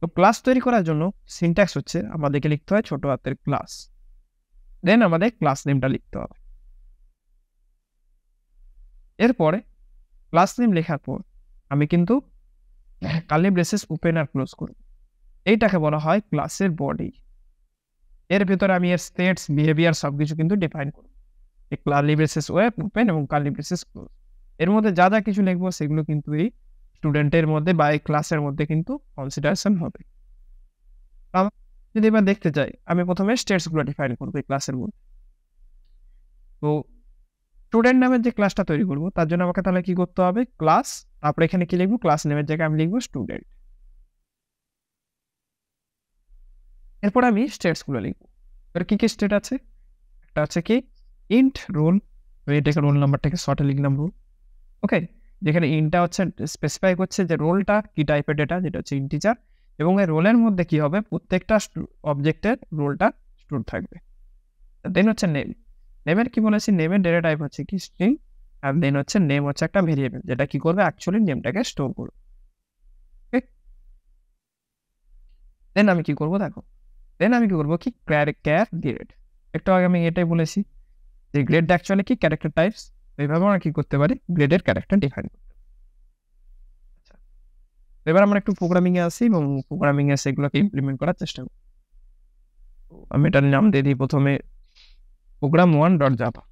Speaker 1: তো ক্লাস তৈরি করার জন্য সিনট্যাক্স হচ্ছে আমাদেরকে লিখতে হয় ছোট হাতের ক্লাস, দেন আমাদের ক্লাস নেমটা লিখতে হবে। এরপরে ক্লাস নেম লেখার পর আমি কিন্তু কার্লি ব্রেসেস ওপেন আর ক্লোজ করব। এইটাকে বলা হয় ক্লাসের বডি। এর ভেতরে আমি এর স্টেটস, বিহেভিয়ার সবকিছু কিন্তু ডিফাইন করব। এই কার্লি ব্রেসেস ওপেন এবং কার্লি ব্রেসেস ক্লোজ, এর মধ্যে যা যা কিছু লিখবো সেগুলো কিন্তু এই স্টুডেন্টের মধ্যে বা এই ক্লাসের মধ্যে কিন্তু কনসিডারেশন হবে। যদি এবার দেখতে চাই, আমি প্রথমে স্টেটসগুলো ডিফাইন করবো এই ক্লাসের মধ্যে। তো স্টুডেন্ট নামের যে ক্লাসটা তৈরি করব তার জন্য আমাকে তাহলে কি করতে হবে? ক্লাস, তারপরে এখানে কি লিখবো? ক্লাস নেমের জায়গায় আমি লিখবো স্টুডেন্ট। এরপর আমি স্টেটসগুলো লিখবো। এর কি কি স্টেট আছে? একটা আছে কি ইন্ট রোল, এটাকে রোল নাম্বারটাকে শর্টে লিখলাম রোল। ওকে, যেখানে ইনটা হচ্ছে স্পেসিফাই করছে যে রোলটা কি টাইপের ডেটা, যেটা হচ্ছে ইন্টিজার, এবং এই রোলের মধ্যে কি হবে? প্রত্যেকটা অবজেক্টের রোলটা স্টোর থাকবে। দেন হচ্ছে নেম। নেমের কি বলেছি? নেমের ডেটা টাইপ হচ্ছে কি স্ট্রিং, আর দেন হচ্ছে নেম হচ্ছে একটা ভেরিয়েবল যেটা কি করবে? অ্যাকচুয়ালি নেমটাকে স্টোর করবে। ওকে, দেন আমি কি করবো? দেখো, দেন আমি কি করবো? কি ক্যার গ্রেড। একটু আগে আমি এটাই বলেছি যে গ্রেড অ্যাকচুয়ালি কি ক্যারেক্টার টাইপস। এইভাবে আমরা কি করতে পারি? গ্রেডের ক্যারেক্টার ডিফাইন করতে পারি। আচ্ছা, এবার আমরা একটু প্রোগ্রামিং এ আসি এবং প্রোগ্রামিং এ সেগুলোকে ইমপ্লিমেন্ট করার চেষ্টা করি। আমি এটার নাম দিয়ে দিই প্রথমে program1.java।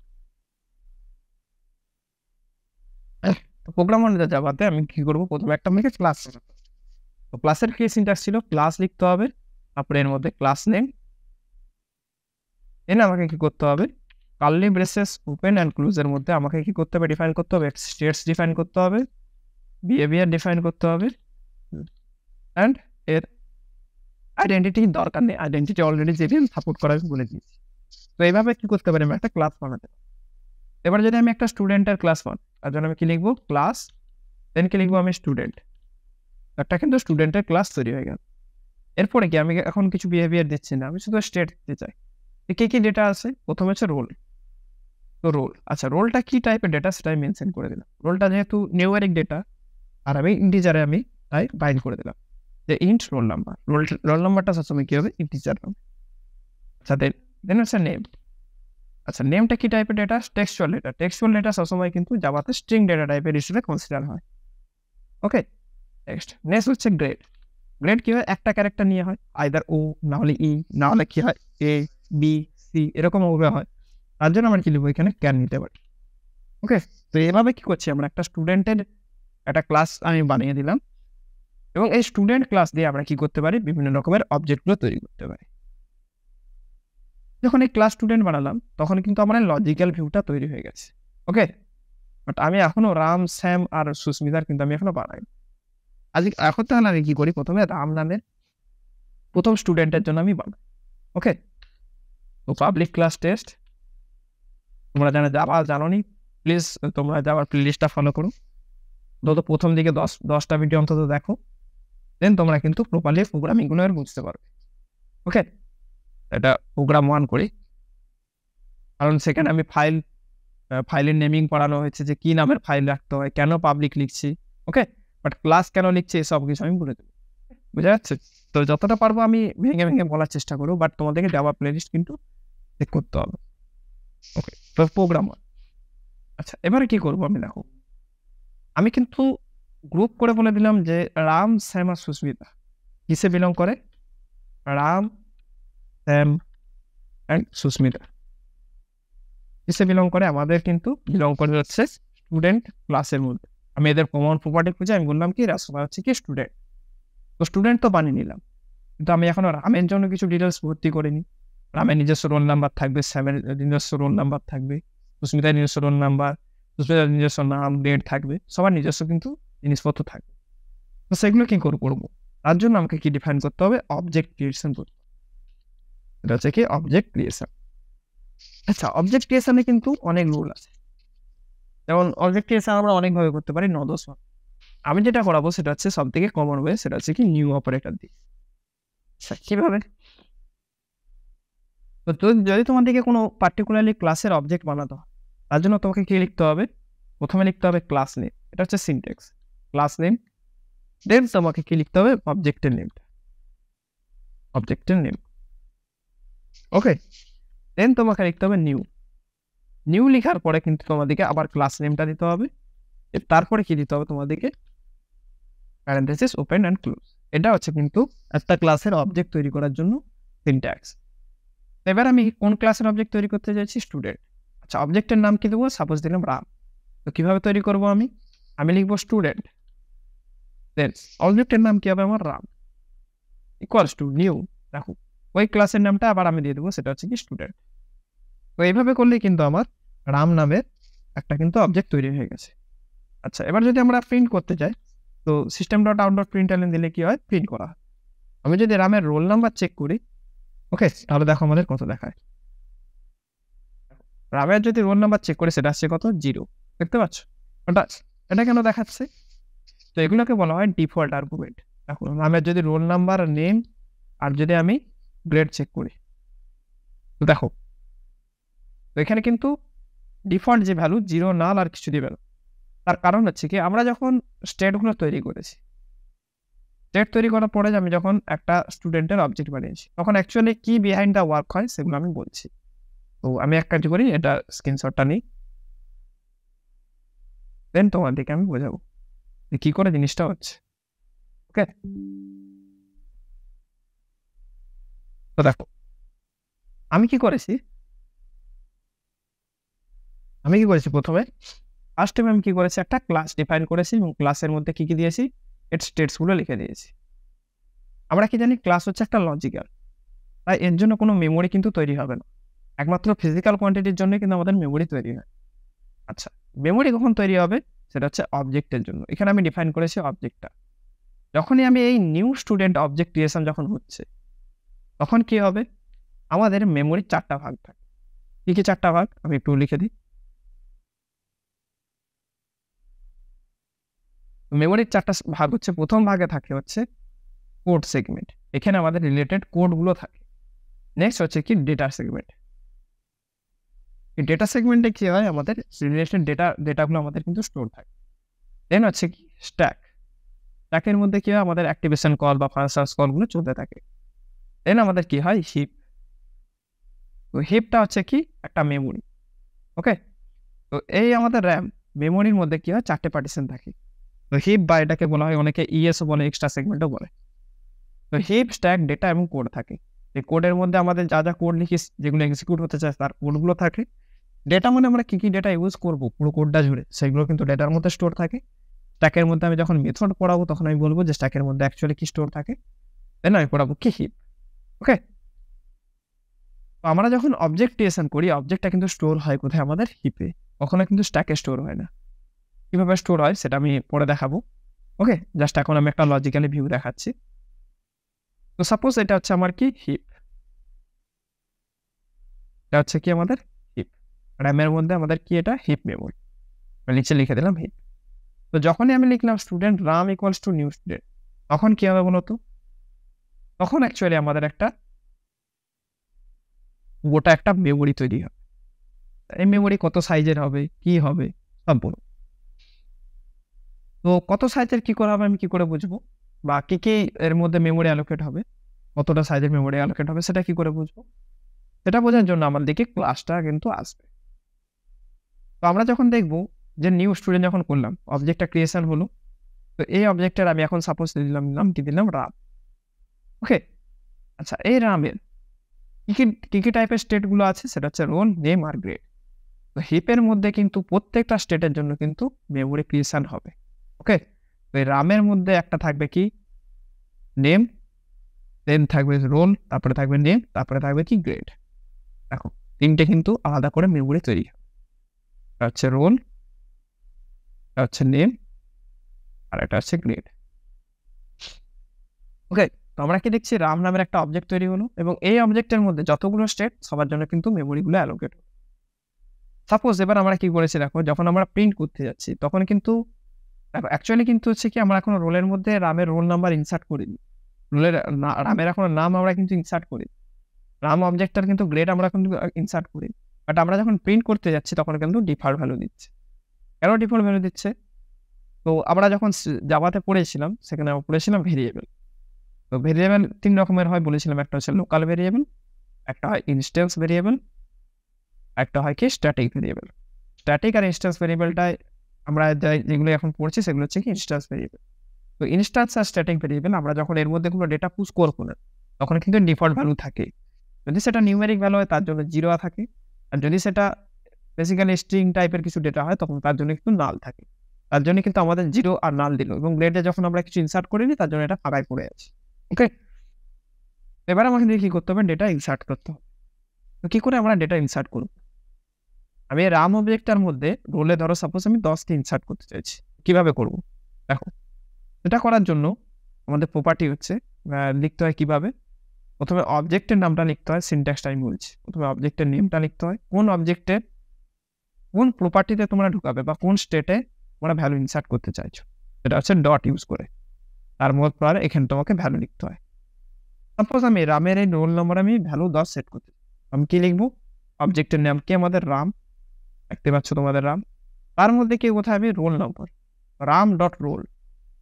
Speaker 1: program1.java-তে আমি কি করবো? প্রথমে একটা আমাকে ক্লাস, তো ক্লাসের কি সিনট্যাক্স ছিল? ক্লাস লিখতে হবে, তারপরে এর মধ্যে ক্লাস নেম, দেন আমাকে কি করতে হবে? Curly braces open and close এর মধ্যে আমাকে কি করতে হবে? ডিফাইন করতে হবে স্টেটস, ডিফাইন করতে হবে বিহেভিয়ার, ডিফাইন করতে হবে, অ্যান্ড এর আইডেন্টিটি দরকার নেই, আইডেন্টিটি অলরেডি যেটি সাপোর্ট করা আমি বলে দিয়েছি। তো এইভাবে কি করতে পারি? আমি একটা ক্লাস বানাতে পারি। এবার যদি আমি একটা স্টুডেন্টের ক্লাস বানাই, তার জন্য আমি কি লিখবো? ক্লাস, দেন কি লিখবো? আমি স্টুডেন্ট। একটা কিন্তু স্টুডেন্টের ক্লাস তৈরি হয়ে গেল। এরপরে কি আমি এখন কিছু বিহেভিয়ার দিচ্ছি না, আমি শুধু স্টেট দিতে চাই। কি কি ডেটা আছে? প্রথমে হচ্ছে রোল। তো রোল, আচ্ছা রোলটা কি টাইপের ডেটা সেটা আমি মেনশন করে দিলাম। রোলটা যেহেতু নিউমেরিক ডেটা আর আমি ইন্টিজারে আমি তাই বাইন্ড করে দিলাম যে ইন্ট রোল নাম্বার। রোল নাম্বারটা সবসময় কি হবে? ইন্টিজার হবে। আচ্ছা, দেন হচ্ছে নেম। আচ্ছা, নেমটা কি টাইপের data? Textual data. Textual data সবসময় কিন্তু জাভাতে স্ট্রিং ডেটা টাইপের হিসেবে কনসিডার হয়। ওকে, নেক্সট হচ্ছে গ্রেড। গ্রেড কি হয়? একটা ক্যারেক্টার নিয়ে হয়, আইদার ও, না হলে ই, না হলে কি হয় এ, বি, সি, এরকম ভাবে হয়। তার জন্য আমরা কি লিখবো? এখানে ক্যান নিতে পারি। ওকে, তো এভাবে কি করছি আমরা? একটা স্টুডেন্টের একটা ক্লাস আমি বানিয়ে দিলাম এবং এই স্টুডেন্ট ক্লাস দিয়ে আমরা কি করতে পারি? বিভিন্ন রকমের অবজেক্টগুলো তৈরি করতে পারি। যখন এই ক্লাস স্টুডেন্ট বানালাম তখন কিন্তু আমার লজিক্যাল ভিউটা তৈরি হয়ে গেছে। ওকে, বাট আমি এখনো রাম, শ্যাম আর সুস্মিতার কিন্তু আমি এখনো বানাই। এখন তাহলে আমি কি করি? প্রথমে রাম নামের প্রথম স্টুডেন্টের জন্য আমি বানাই। ওকে, তো পাবলিক ক্লাস টেস্ট, তোমরা জানো নি, প্লিজ তোমরা যাওয়ার প্লেলিস্টটা ফলো করো, অন্তত প্রথম দিকে 10টা ভিডিও অন্তত দেখো, দেন তোমরা কিন্তু প্রপারলি প্রোগ্রামিংগুলো বুঝতে পারবে। ওকে, এটা প্রোগ্রাম 1 করি, কারণ সেখানে আমি ফাইলের নেমিং পড়ানো হয়েছে যে কি নামের ফাইল রাখতে হয়, কেন পাবলিক লিখছি। ওকে, বাট ক্লাস কেন লিখছি এসব কিছু আমি বলে দেবো। বুঝা যাচ্ছে? তো যতটা পারবো আমি ভেঙে ভেঙে বলার চেষ্টা করবো, বাট তোমাদেরকে জাভা প্লেলিস্ট কিন্তু চেক করতে হবে। ওকে, তো প্রোগ্রাম। আচ্ছা, এবারে কি করবো? আমি দেখো, আমি কিন্তু গ্রুপ করে বলে দিলাম যে রাম, শ্যাম আর সুস্মিতা কিসে বিলং করে? রাম, শ্যাম অ্যান্ড সুস্মিতা কিসে বিলং করে? আমাদের কিন্তু বিলং করে হচ্ছে স্টুডেন্ট ক্লাসের মধ্যে। আমি এদের কমন প্রপার্টি খুঁজে আমি বললাম কি রাসুমা হচ্ছে কি স্টুডেন্ট। তো স্টুডেন্ট তো বানিয়ে নিলাম, কিন্তু আমি এখনো রামের জন্য কিছু ডিটেলস ভর্তি করিনি। রামের নিজস্ব রোল নাম্বার থাকবে, শ্যামের নিজস্ব রোল নাম্বার থাকবে, সুস্মিতার নিজস্ব রোল নাম্বার, সুস্মিতার নিজস্ব নাম, ডেট থাকবে, সবার নিজস্ব কিন্তু জিনিসপত্র থাকবে। তো সেগুলো কি করবো? তার জন্য আমাকে কি ডিফাইন করতে হবে? অবজেক্ট ক্রিয়েশন করতে হবে। এটা হচ্ছে কি অবজেক্ট ক্রিয়েশন। আচ্ছা, অবজেক্ট ক্রিয়েশনে কিন্তু অনেক রুল আছে। যেমন অবজেক্ট ক্রিয়েশন আমরা অনেকভাবে করতে পারি, 9-10 ভাবে। আমি যেটা করাবো সেটা হচ্ছে সবথেকে কমন ওয়ে, সেটা হচ্ছে কি নিউ অপারেটর দিয়ে। আচ্ছা, কিভাবে? তো যদি তোমাদেরকে কোনো পার্টিকুলারলি ক্লাসের অবজেক্ট বানাতে হয়, তার জন্য তোমাকে কি লিখতে হবে? প্রথমে লিখতে হবে ক্লাস নেম। এটা হচ্ছে সিনট্যাক্স। ক্লাস নেম, দেন তোমাকে কি লিখতে হবে? অবজেক্টের নেমটা। অবজেক্টের নেম, ওকে। দেন তোমাকে লিখতে হবে নিউ। নিউ লেখার পরে কিন্তু তোমাদেরকে আবার ক্লাস নেমটা দিতে হবে। তারপরে কি দিতে হবে তোমাদেরকে? Parenthesis open and close. এটা হচ্ছে কিন্তু একটা ক্লাসের অবজেক্ট তৈরি করার জন্য সিনট্যাক্স। এবার আমি কোন ক্লাসের অবজেক্ট তৈরি করতে চাইছি? স্টুডেন্ট। আচ্ছা, অবজেক্টের নাম কি দেবো? সাপোজ দিলাম রাম। তো কিভাবে তৈরি করব আমি লিখবো স্টুডেন্ট, দেন অবজেক্টের নাম কি হবে আমার? Ram, equals to new. দেখো, ওই ক্লাসের নামটা আবার আমি দিয়ে দেবো, সেটা হচ্ছে কি স্টুডেন্ট। তো এইভাবে করলেই কিন্তু আমার রাম নামের একটা কিন্তু অবজেক্ট তৈরি হয়ে গেছে। আচ্ছা, এবার যদি আমরা প্রিন্ট করতে চাই, তো সিস্টেম ডট আউট ডট প্রিন্টএলএন দিলে কি হয়? প্রিন্ট করা হয়। আমি যদি রামের রোল নাম্বার চেক করি, ওকে, তাহলে দেখো আমাদের কত দেখায়। রামের যদি রোল নাম্বার চেক করি, সেটা আসছে কত? 0। দেখতে পাচ্ছ ওটা? এটা কেন দেখাচ্ছে? তো এগুলোকে বলা হয় ডিফল্ট আর্গুমেন্ট। দেখো, রামের যদি রোল নাম্বার, নেম আর যদি আমি গ্রেড চেক করি, তো দেখো, তো এখানে কিন্তু ডিফল্ট যে ভ্যালু 0, নাল আর কিছু দিবে না। তার কারণ হচ্ছে কি, আমরা যখন স্টেটগুলো তৈরি করেছি, স্টেট তৈরি করার পরে আমি যখন একটা স্টুডেন্টের অবজেক্ট বানিয়েছি, তখন অ্যাকচুয়ালি কি বিহাইন্ড দ্য ওয়ার্ক হয় সেগুলো আমি বলছি। তো আমি এক কাজ করি, এটা স্ক্রিনশটটা নিই, দেন তোমাদেরকে আমি বোঝাবো যে কি করে জিনিসটা হচ্ছে। ওকে, তো দেখো আমি কি করেছি। প্রথমে ফার্স্ট টাইম আমি কি করেছি? একটা ক্লাস ডিফাইন করেছি এবং ক্লাসের মধ্যে কি কি দিয়েছি? এর স্টেটসগুলো লিখে দিয়েছি। আমরা কি জানি? ক্লাস হচ্ছে একটা লজিক্যাল, তাই এর জন্য কোনো মেমোরি কিন্তু তৈরি হবে না। একমাত্র ফিজিক্যাল কোয়ান্টিটির জন্য কিন্তু আমাদের মেমোরি তৈরি হয়। আচ্ছা, মেমোরি কখন তৈরি হবে? সেটা হচ্ছে অবজেক্টের জন্য। এখানে আমি ডিফাইন করেছি অবজেক্টটা। যখনই আমি এই নিউ স্টুডেন্ট অবজেক্ট ক্রিয়েশন যখন হচ্ছে, তখন কি হবে? আমাদের মেমোরির 4টা ভাগ থাকে। কি কি 4টা ভাগ? আমি একটু লিখে দিই। মেমোরির 4টা ভাগ হচ্ছে, প্রথম ভাগে থাকে হচ্ছে কোড সেগমেন্ট। এখানে আমাদের রিলেটেড কোডগুলো থাকে। নেক্সট হচ্ছে কি ডেটা সেগমেন্ট। এই ডেটা সেগমেন্টে কি হয়? আমাদের রিলেটেড ডেটাগুলো আমাদের কিন্তু স্টোর থাকে। দেন হচ্ছে কি স্ট্যাক। স্ট্যাকের মধ্যে কি হয়? আমাদের অ্যাক্টিভেশন কল বা ফাংশনস কলগুলো চলতে থাকে। দেন আমাদের কি হয়? হিপ। তো হিপটা হচ্ছে কি একটা মেমোরি। ওকে, তো এই আমাদের র্যাম মেমোরির মধ্যে কি হয়? 4টে পার্টিশন থাকে। তো হিপ বা এটাকে বলা হয় অনেকে ইএসও বলে, এক্সট্রা সেগমেন্টও বলে। তো হিপ, স্ট্যাক, ডেটা এবং কোড থাকে। এই কোডের মধ্যে আমাদের যা যা কোড লিখি, যেগুলো এক্সিকিউট হতে চায় তার কোডগুলো থাকে। ডেটা মানে আমরা কি কি ডেটা ইউজ করবো পুরো কোডটা জুড়ে, সেগুলো কিন্তু ডেটার মধ্যে স্টোর থাকে। স্ট্যাকের মধ্যে আমি যখন মেথড পড়াবো, তখন আমি বলবো যে স্ট্যাকের মধ্যে অ্যাকচুয়ালি কি স্টোর থাকে, দেন আমি পড়াবো কি হিপ। ওকে, তো আমরা যখন অবজেক্ট ক্রিয়েশন করি, অবজেক্টটা কিন্তু স্টোর হয় কোথায়? আমাদের হিপে, কখনো কিন্তু স্ট্যাকে স্টোর হয় না। কিভাবে স্টোর হয় সেটা আমি পরে দেখাবো। ওকে, জাস্ট এখন আমি একটা লজিক্যালি ভিউ দেখাচ্ছি। তো সাপোজ এটা হচ্ছে আমার কি হিপ, এটা হচ্ছে কি আমাদের হিপ। র্যামের মধ্যে আমাদের কি? এটা হিপ মেমোরি। নিচে লিখে দিলাম হিপ। তো যখনই আমি লিখলাম student Ram equals to new student, তখন কি হবে বলতো? তখন অ্যাকচুয়ালি আমাদের একটা গোটা একটা মেমোরি তৈরি হবে। এই মেমোরি কত সাইজের হবে, কি হবে, সব বলবো। তো কত সাইজের কি করা হবে আমি কি করে বুঝবো? বা কি কি এর মধ্যে মেমোরি অ্যালোকেট হবে, কতটা সাইজের মেমোরি অ্যালোকেট হবে, সেটা কি করে বুঝবো? সেটা বোঝার জন্য আমার দিকে ক্লাসটা কিন্তু আসবে। তো আমরা যখন দেখবো যে নিউ স্টুডেন্ট যখন করলাম, অবজেক্টটা ক্রিয়েশন হলো। তো এই অবজেক্টের আমি এখন সাপোজ দিলাম, নাম কি দিলাম? রাম। ওকে, আচ্ছা, এই রামের কি কি টাইপের স্টেটগুলো আছে? সেটা হচ্ছে রোল, নেম আর গ্রেড। তো হিপের মধ্যে কিন্তু প্রত্যেকটা স্টেটের জন্য কিন্তু মেমোরি ক্রিয়েশন হবে। ওকে, তো এই রামের মধ্যে একটা থাকবে কি? নেম, দেন থাকবে রোল, তারপরে থাকবে নেম, তারপরে থাকবে কি? গ্রেড। দেখো, 3টে কিন্তু আলাদা করে মেমোরি তৈরি হবে। এটা হচ্ছে রোল, এটা হচ্ছে নেম আর এটা হচ্ছে গ্রেড। ওকে, তো আমরা কি দেখছি রাম নামের একটা অবজেক্ট তৈরি হলো এবং এই অবজেক্টের মধ্যে যতগুলো স্টেট সবার জন্য কিন্তু মেমোরিগুলো অ্যালোকেট হলো। সাপোজ এবার আমরা কি করেছি দেখো, যখন আমরা প্রিন্ট করতে যাচ্ছি তখন কিন্তু দেখো অ্যাকচুয়ালি কিন্তু হচ্ছে কি আমরা এখনো রোলের মধ্যে রামের রোল নাম্বার ইনসার্ট করিনি। রামের এখনো নাম আমরা কিন্তু ইনসার্ট করি। রাম অবজেক্টটার কিন্তু গ্রেড আমরা কিন্তু ইনসার্ট করি। বাট আমরা যখন প্রিন্ট করতে যাচ্ছি তখন কিন্তু ডিফল্ট ভ্যালু দিচ্ছে। কেন ডিফল্ট ভ্যালু দিচ্ছে? তো আমরা যখন জাভাতে পড়েছিলাম সেখানে আমরা পড়েছিলাম ভেরিয়েবল। তো ভেরিয়েবল ৩ রকমের হয় বলেছিলাম। একটা হচ্ছে লোকাল ভেরিয়েবল, একটা হয় ইনস্ট্যান্স ভেরিয়েবল, একটা হয় কি স্ট্যাটিক ভেরিয়েবল। স্ট্যাটিক আর ইনস্ট্যান্স ভেরিয়েবলটায় আমরা যেগুলো এখন পড়ছি সেগুলো হচ্ছে কি ইনস্ট্যান্স ভেরিয়েবল। তো ইনস্ট্যান্স আর স্ট্যাটিক ভেরিয়েবল আমরা যখন এর মধ্যে কোনো ডেটা পুশ করবো না তখন কিন্তু ডিফল্ট ভ্যালু থাকে। যদি সেটা নিউমেরিক ভ্যালু হয় তার জন্য 0 থাকে। আর যদি সেটা বেসিক্যালি স্ট্রিং টাইপের কিছু ডেটা হয় তখন তার জন্য কিন্তু নাল থাকে। তার জন্য কিন্তু আমাদের 0 আর নাল দিল এবং গ্রেডে যখন আমরা কিছু ইনসার্ট করিনি তার জন্য এটা ফাঁকায় পড়ে আছে। ওকে, এবার আমাকে কি করতে হবে? ডেটা ইনসার্ট করতে হবে। তো কি করে আমরা ডেটা ইনসার্ট করব? আমি রাম অবজেক্টটার মধ্যে রোলে ধরো সাপোজ আমি 10 কে ইনসার্ট করতে চাইছি। কিভাবে করব? দেখো, এটা করার জন্য আমাদের প্রপার্টি হচ্ছে লিখতে হয় কিভাবে? প্রথমে অবজেক্টের নামটা লিখতে হয়, সিনট্যাক্সটা আমি বলছি। প্রথমে অবজেক্টের নেমটা লিখতে হয়। কোন অবজেক্টের কোন প্রপার্টিতে তোমরা ঢুকাবে বা কোন স্টেটে তোমরা ভ্যালু ইনসার্ট করতে চাইছো, এটা হচ্ছে ডট ইউজ করে। তার পরে এখানে তোমাকে ভ্যালু লিখতে হয়। সাপোজ আমি রামের এই রোল নম্বর আমি ভ্যালু 10 সেট করতে চাই। আমি কি লিখবো? অবজেক্টের নাম কি আমাদের রাম, দেখতে পাচ্ছ তোমাদের রাম। তার মধ্যে কি কোথায় আমি roll number Ram dot roll,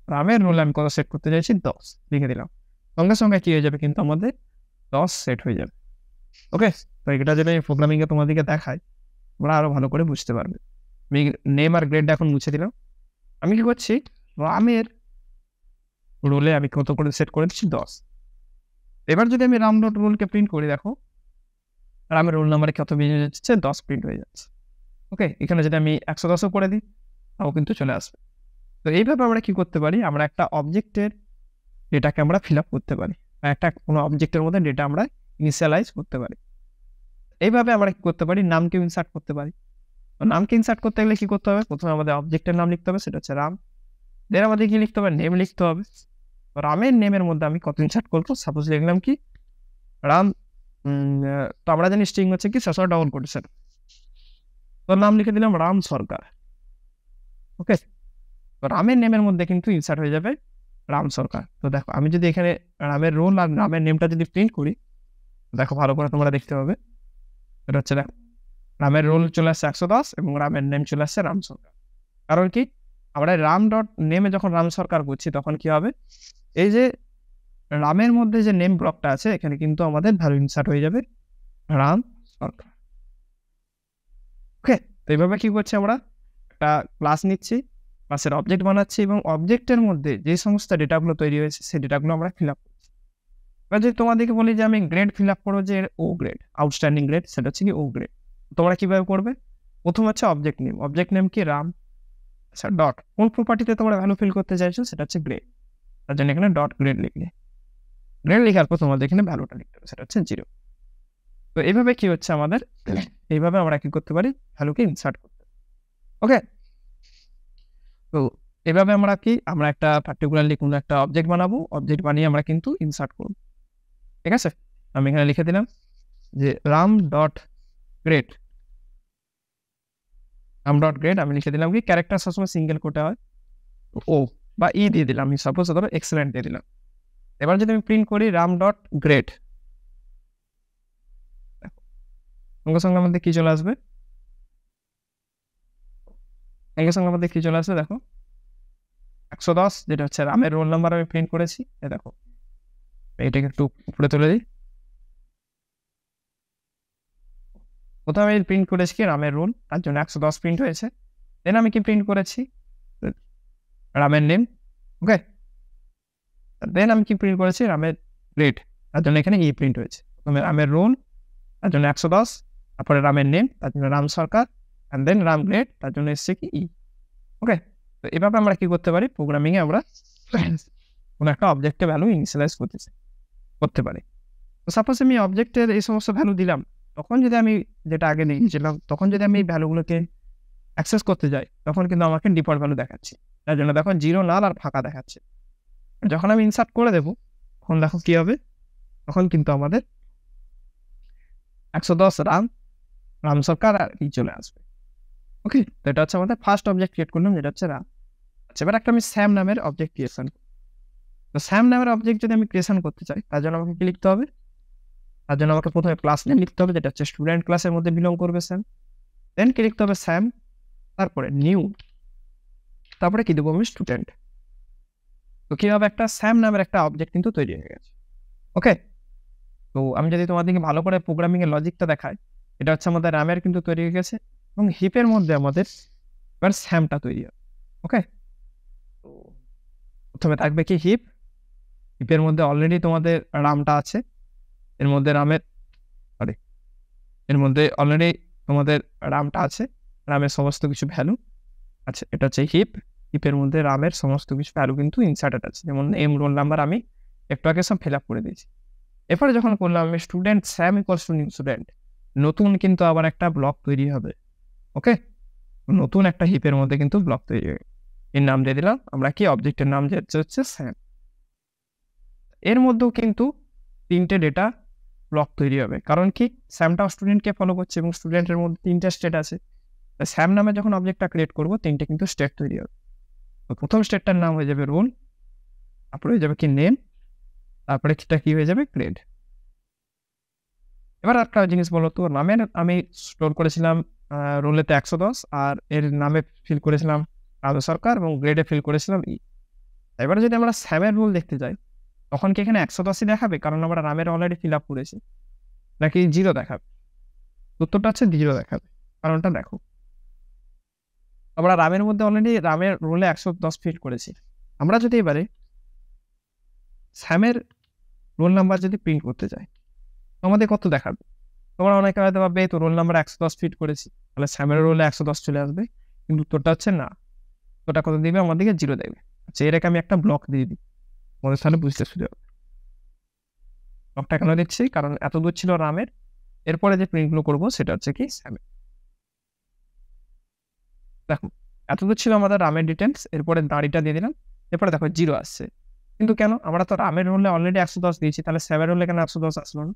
Speaker 1: রামের রোল আমি কত সেট করতে চাইছি? 10 লিখে দিলাম। সঙ্গে সঙ্গে কি হয়ে যাবে কিন্তু আমাদের 10 সেট হয়ে যাবে। ওকে, তো এটা যদি আমি প্রোগ্রামিংয়ে তোমাদেরকে দেখাই তোমরা আরো ভালো করে বুঝতে পারবে। আমি নেম আর গ্রেড এখন মুছে দিলাম। আমি কি করছি? রামের রোলে আমি কত করে সেট করে দিচ্ছি? 10। এবার যদি আমি রাম ডট রোলকে প্রিন্ট করি, দেখো রামের রোল নাম্বারে কত বেরিয়ে যাচ্ছে? 10 প্রিন্ট হয়ে যাচ্ছে। ওকে, এখানে যদি আমি 110 ও করে দিই তাও কিন্তু চলে আসবে। তো এইভাবে আমরা কি করতে পারি? আমরা একটা অবজেক্টের ডেটাকে আমরা ফিল আপ করতে পারি বা একটা কোনো অবজেক্টের মধ্যে ডেটা আমরা ইনিশিয়ালাইজ করতে পারি। এইভাবে আমরা কি করতে পারি? নামকে ইনসার্ট করতে পারি। তো নামকে ইনসার্ট করতে গেলে কি করতে হবে? প্রথমে আমাদের অবজেক্টের নাম লিখতে হবে, সেটা হচ্ছে রাম। দেন আমাদের কি লিখতে হবে? নেম লিখতে হবে। রামের নেমের মধ্যে আমি কত ইনসার্ট করবো? সাপোজ লিখলাম কি রাম। তো আমরা জানি স্ট্রিং হচ্ছে কি সসর ডাবল কোটেশন। তো নাম লিখে দিলাম রাম সরকার। ওকে, তো রামের নেমের মধ্যে কিন্তু ইনসার্ট হয়ে যাবে রাম সরকার। তো দেখো আমি যদি এখানে রামের রোল আর রামের নেমটা যদি প্রিন্ট করি, দেখো ভালো করে তোমরা দেখতে পাবে। এটা হচ্ছে দেখো রামের রোল চলে আসছে 110 এবং রামের নেম চলে আসছে রাম সরকার। কারণ কি আমরা রাম ডট নেমে যখন রাম সরকার করছি তখন কি হবে? এই যে রামের মধ্যে যে নেম ব্লকটা আছে এখানে কিন্তু আমাদের ভ্যালু ইনসার্ট হয়ে যাবে রাম সরকার। ওকে, তো এইভাবে কি করছি? আমরা একটা ক্লাস নিচ্ছি, ক্লাসের অবজেক্ট বানাচ্ছি এবং অবজেক্টের মধ্যে যে সমস্ত ডেটাগুলো তৈরি হয়েছে সেই ডেটাগুলো আমরা ফিল আপ করছি। এবার যদি তোমাদেরকে বলি যে আমি গ্রেড ফিল আপ করবো, যে ও গ্রেড আউটস্ট্যান্ডিং গ্রেড, সেটা হচ্ছে কি ও গ্রেড। তোমরা কিভাবে করবে? প্রথম হচ্ছে অবজেক্ট নেম, অবজেক্ট নেম কি রাম, আচ্ছা ডট কোন প্রপার্টিতে তোমরা ভ্যালু ফিল করতে চাইছো সেটা হচ্ছে গ্রেড। তার জন্য এখানে ডট গ্রেড লিখলে, গ্রেড লেখার পর তোমাদের এখানে ভ্যালুটা লিখতে হবে, সেটা হচ্ছে 0। তো এইভাবে কি হচ্ছে আমাদের, এইভাবে আমরা কি করতে পারি? ভ্যালুকে ইনসার্ট করতে পারি। ওকে, তো এভাবে আমরা একটা পার্টিকুলারলি কোনো একটা অবজেক্ট বানাবো, অবজেক্ট বানিয়ে আমরা কিন্তু ইনসার্ট করব। ঠিক আছে, আমি এখানে লিখে দিলাম যে Ram dot grade, Ram dot grade আমি লিখে দিলাম কি ক্যারেক্টার সবসময় সিঙ্গেল কোটে হয়, ও বা ই দিয়ে দিলাম। আমি সাপোজ ধরো এক্সেলেন্ট দিয়ে দিলাম। এবার যদি আমি প্রিন্ট করি রাম ডট গ্রেড, সঙ্গে সঙ্গে আমাদের কি চলে আসবে? সঙ্গে সঙ্গে আমাদের কি চলে আসবে? দেখো 110 যেটা হচ্ছে রামের রোল নাম্বার আমি প্রিন্ট করেছি। দেখো এটাকে একটু উপরে তুলে দিই। প্রথমে আমি প্রিন্ট করেছি কি রামের রোল, তার জন্য 110 প্রিন্ট হয়েছে। দেন আমি কি প্রিন্ট করেছি? রামের নেম। ওকে, দেন আমি কি প্রিন্ট করেছি? রামের গ্রেড, তার জন্য এখানে ই প্রিন্ট হয়েছে। প্রথমে রামের রোল তার জন্য 110, তারপরে রামের নেম তার জন্য রাম সরকার, অ্যান্ড দেন রাম গ্রেড তার জন্য এসছে কি ই। ওকে, তো এভাবে আমরা কি করতে পারি? প্রোগ্রামিংয়ে আমরা কোনো একটা অবজেক্টে ভ্যালু ইনিশিয়ালাইজ করতে পারি। তো সাপোজ আমি অবজেক্টের এই সমস্ত ভ্যালু দিলাম, তখন যদি আমি যেটা আগে লিখেছিলাম, তখন যদি আমি এই ভ্যালুগুলোকে অ্যাক্সেস করতে যাই তখন কিন্তু আমাকে ডিফল্ট ভ্যালু দেখাচ্ছে। তার জন্য দেখো 0 নাল আর ফাঁকা দেখাচ্ছে। যখন আমি ইনসার্ট করে দেবো তখন দেখো কি হবে, তখন কিন্তু আমাদের 110 রাম সরকার আর কি চলে আসবে। ওকে, তো এটা হচ্ছে আমাদের ফার্স্ট অবজেক্ট ক্রিয়েট করলাম, যেটা হচ্ছে রাম। আচ্ছা, এবার একটা আমি স্যাম নামের অবজেক্ট ক্রিয়েশন। তো স্যাম নামের অবজেক্ট যদি আমি ক্রিয়েশন করতে চাই, তার জন্য আমাকে কি লিখতে হবে? তার জন্য আমাকে প্রথমে ক্লাস নেম লিখতে হবে, যেটা হচ্ছে স্টুডেন্ট ক্লাসের মধ্যে বিলং করবে স্যাম। দেন কি লিখতে হবে? স্যাম, তারপরে নিউ, তারপরে কি দেবো আমি? স্টুডেন্ট। তো কি হবে? একটা স্যাম নামের একটা অবজেক্ট কিন্তু তৈরি হয়ে গেছে। ওকে, তো আমি যদি তোমাদেরকে ভালো করে প্রোগ্রামিং এর লজিকটা দেখাই, এটা হচ্ছে আমাদের রামের কিন্তু তৈরি হয়ে গেছে, এবং হিপের মধ্যে আমাদের এবার স্যামটা তৈরি হবে। ওকে, তো প্রথমে থাকবে কি? হিপ। হিপের মধ্যে অলরেডি তোমাদের রামটা আছে, এর মধ্যে রামের সরি এর মধ্যে অলরেডি তোমাদের রামটা আছে, রামের সমস্ত কিছু ভ্যালু। আচ্ছা, এটা হচ্ছে হিপ। হিপের মধ্যে রামের সমস্ত কিছু ভ্যালু কিন্তু ইনসার্টেড আছে, যেমন নেম, রোল নাম্বার আমি একটু আগে সব ফিল আপ করে দিয়েছি। এরপরে যখন করলাম আমি student Sam equals to new student, নতুন কিন্তু আবার একটা ব্লক তৈরি হবে। ওকে, নতুন একটা হিপের মধ্যে কিন্তু ব্লক তৈরি হবে। এর নাম দিয়ে দিলাম আমরা কি? অবজেক্টের নাম যে হচ্ছে স্যাম। এর মধ্যেও কিন্তু 3টে ডেটা ব্লক তৈরি হবে, কারণ কি? স্যামটাও স্টুডেন্টকে ফলো করছে এবং স্টুডেন্টের মধ্যে 3টে স্টেট আছে। স্যাম নামে যখন অবজেক্টটা ক্রিয়েট করবো, 3টে কিন্তু স্টেট তৈরি হবে। তো প্রথম স্টেটটার নাম হয়ে যাবে রোল, তারপরে হয়ে যাবে কি? নেম, তারপরে কি হয়ে যাবে? গ্রেড। এবার একটা জিনিস বলো তো, নামের আমি স্টোর করেছিলাম রোলেতে 110, আর এর নামে ফিল করেছিলাম রাজু সরকার, এবং গ্রেডে ফিল করেছিলাম ই। এবারে যদি আমরা স্যামের রোল দেখতে যাই, তখন কি এখানে 110ই দেখাবে, কারণ আমরা রামের অলরেডি ফিল আপ করেছি, নাকি 0 দেখাবে? উত্তরটা হচ্ছে 0 দেখাবে। কারণটা দেখো, আমরা রামের মধ্যে অলরেডি রামের রোলে 110 ফিল করেছি। আমরা যদি এবারে স্যামের রোল নাম্বার যদি প্রিন্ট করতে চাই, আমাদের কত দেখাবে? তোমরা অনেকে হয়তো ভাববে তো রোল নাম্বার 110 ফিট করেছি, তাহলে স্যামের রোলে 110 চলে আসবে, কিন্তু উত্তরটা হচ্ছে না। উত্তরটা কত দিবে? আমাদেরকে 0 দেবে। আচ্ছা, এটাকে আমি একটা ব্লক দিয়ে দিই, আমাদের তাহলে বুঝতে সুবিধা হবে। ব্লকটা কেন দিচ্ছি? কারণ এত দূর ছিল রামের, এরপরে যে প্রিন্টগুলো করবো সেটা হচ্ছে কি? স্যামের। দেখো, এত দূর ছিল আমাদের রামের ডিটেলস, এরপরে দাঁড়িটা দিয়ে দিলাম, এরপরে দেখো 0 আসছে। কিন্তু কেন? আমরা তো রামের রোলে অলরেডি 110 দিয়েছি, তাহলে স্যামের রোলে কেন 110 আসলো না?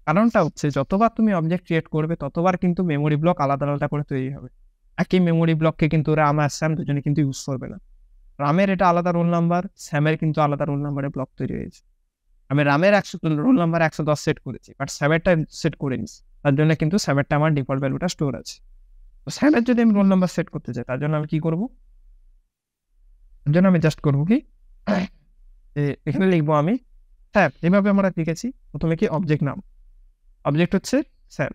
Speaker 1: কারণটা হচ্ছে যতবার তুমি অবজেক্ট ক্রিয়েট করবে, ততবার কিন্তু মেমোরি ব্লক আলাদা আলাদা করে তৈরি হবে। একই মেমোরি ব্লককে কিন্তু রাম আর স্যাম দুজনে কিন্তু ইউজ করবে না। রামের এটা আলাদা রোল নাম্বার, স্যামের কিন্তু আলাদা রোল নাম্বারের ব্লক তৈরি হয়েছে। আমি রামের রোল নাম্বার 110 সেট করেছি, বাট স্যামেরটা সেট করে নিস, তার জন্য কিন্তু স্যামেরটা আমার ডিফল্ট ভ্যালুটা স্টোর আছে। তো স্যামের যদি আমি রোল নাম্বার সেট করতে চাই, তার জন্য আমি কি করবো? তার জন্য আমি জাস্ট করবো কি? এখানে লিখবো আমি স্যাম, এভাবে আমরা লিখেছি। প্রথমে কি? অবজেক্ট নাম, অবজেক্ট হচ্ছে স্যাম,